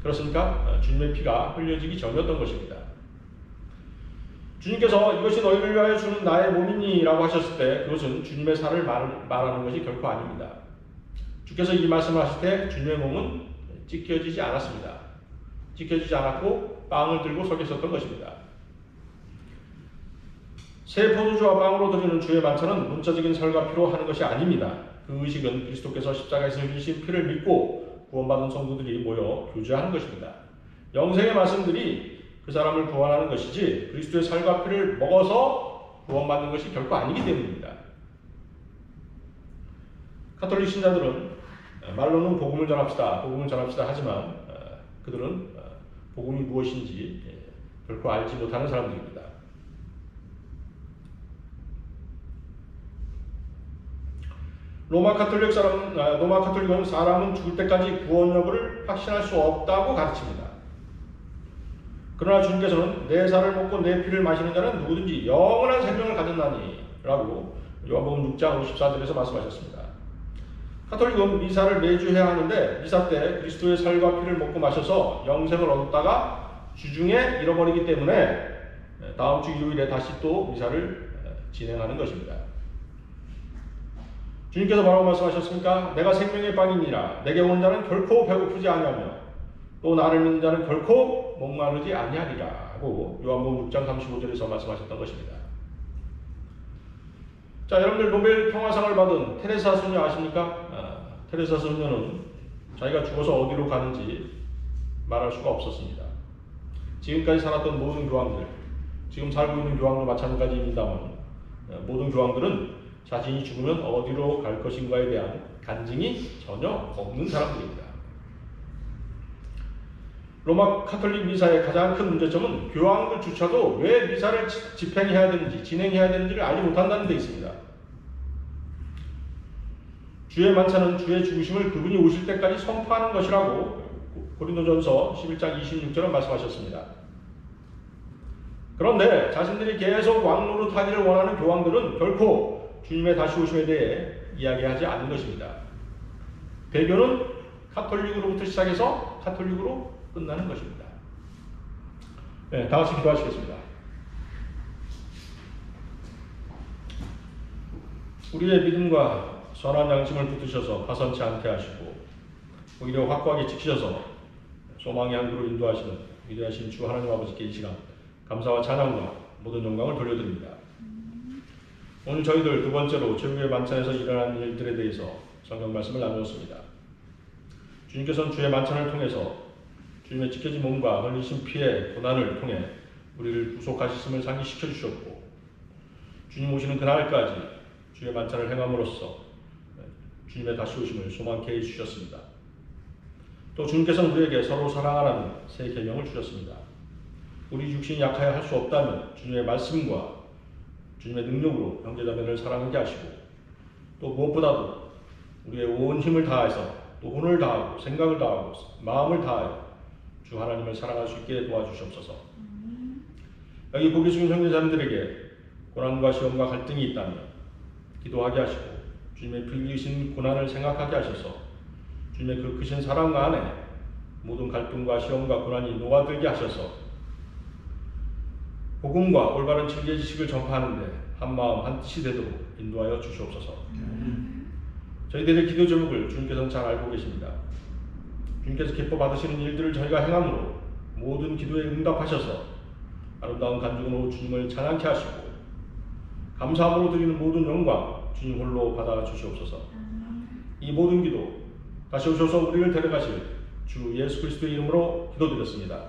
그렇습니까? 주님의 피가 흘려지기 전이었던 것입니다. 주님께서 이것이 너희를 위하여 주는 나의 몸이니 라고 하셨을 때 그것은 주님의 살을 말하는 것이 결코 아닙니다. 주께서 이 말씀을 하실 때 주님의 몸은 찢겨지지 않았습니다. 찢겨지지 않았고 빵을 들고 서 계셨던 것입니다. 새 포도주와 빵으로 드리는 주의 만찬은 문자적인 살과 피로 하는 것이 아닙니다. 그 의식은 그리스도께서 십자가에서 흘리신 피를 믿고 구원받은 성도들이 모여 교제하는 것입니다. 영생의 말씀들이 그 사람을 구원하는 것이지 그리스도의 살과 피를 먹어서 구원받는 것이 결코 아니기 때문입니다. 가톨릭 신자들은 말로는 복음을 전합시다 하지만 그들은 복음이 무엇인지 결코 알지 못하는 사람들입니다. 로마 카톨릭은 사람은 죽을 때까지 구원 여부를 확신할 수 없다고 가르칩니다. 그러나 주님께서는 내 살을 먹고 내 피를 마시는 자는 누구든지 영원한 생명을 가졌나니 라고 요한복음 6장 54절에서 말씀하셨습니다. 카톨릭은 미사를 매주 해야 하는데 미사 때 그리스도의 살과 피를 먹고 마셔서 영생을 얻었다가 주중에 잃어버리기 때문에 다음 주 일요일에 다시 또 미사를 진행하는 것입니다. 주님께서 뭐라고 말씀하셨습니까? 내가 생명의 빵이니라. 내게 오는 자는 결코 배고프지 아니하며 또 나를 믿는 자는 결코 목마르지 아니하리라고 요한복음 6장 35절에서 말씀하셨던 것입니다. 자, 여러분들 노벨 평화상을 받은 테레사 소녀 아십니까? 테레사 소녀는 자기가 죽어서 어디로 가는지 말할 수가 없었습니다. 지금까지 살았던 모든 교황들, 지금 살고 있는 교황도 마찬가지입니다만 모든 교황들은 자신이 죽으면 어디로 갈 것인가에 대한 간증이 전혀 없는 사람들입니다. 로마 카톨릭 미사의 가장 큰 문제점은 교황들조차도 왜 미사를 진행해야 되는지를 알지 못한다는 데 있습니다. 주의 만찬은 주의 죽으심을 그분이 오실 때까지 선포하는 것이라고 고린도전서 11장 26절은 말씀하셨습니다. 그런데 자신들이 계속 왕노릇하기를 원하는 교황들은 결코 주님의 다시 오심에 대해 이야기하지 않는 것입니다. 배교는 카톨릭으로부터 시작해서 카톨릭으로 끝나는 것입니다. 네, 다 같이 기도하시겠습니다. 우리의 믿음과 선한 양심을 붙드셔서 파선치 않게 하시고 오히려 확고하게 지키셔서 소망의 항구로 인도하시는 위대하신 주 하나님 아버지께 이 시간 감사와 찬양과 모든 영광을 돌려드립니다. 오늘 저희들 두 번째로 최후의 만찬에서 일어난 일들에 대해서 성경 말씀을 나누었습니다. 주님께서는 주의 만찬을 통해서 주님의 찢겨진 몸과 흘리신 피의 고난을 통해 우리를 구속하셨음을 상기시켜 주셨고 주님 오시는 그날까지 주의 만찬을 행함으로써 주님의 다시 오심을 소망케 해주셨습니다. 또 주님께서는 우리에게 서로 사랑하라는 새 계명을 주셨습니다. 우리 육신이 약하여 할 수 없다면 주님의 말씀과 주님의 능력으로 형제자매를 사랑하게 하시고 또 무엇보다도 우리의 온 힘을 다해서 또 혼을 다하고 생각을 다하고 마음을 다하여 주 하나님을 사랑할 수 있게 도와주시옵소서. 여기 보기 중인 형제자매들에게 고난과 시험과 갈등이 있다면 기도하게 하시고 주님의 피 흘리신 고난을 생각하게 하셔서 주님의 그 크신 사랑 안에 모든 갈등과 시험과 고난이 녹아들게 하셔서 복음과 올바른 진리의 지식을 전파하는데 한마음 한뜻이 되도록 인도하여 주시옵소서. 저희들의 기도 제목을 주님께서는 잘 알고 계십니다. 주님께서 기뻐 받으시는 일들을 저희가 행함으로 모든 기도에 응답하셔서 아름다운 간증으로 주님을 찬양케 하시고 감사함으로 드리는 모든 영광 주님 홀로 받아 주시옵소서. 이 모든 기도 다시 오셔서 우리를 데려가실 주 예수 그리스도의 이름으로 기도드렸습니다.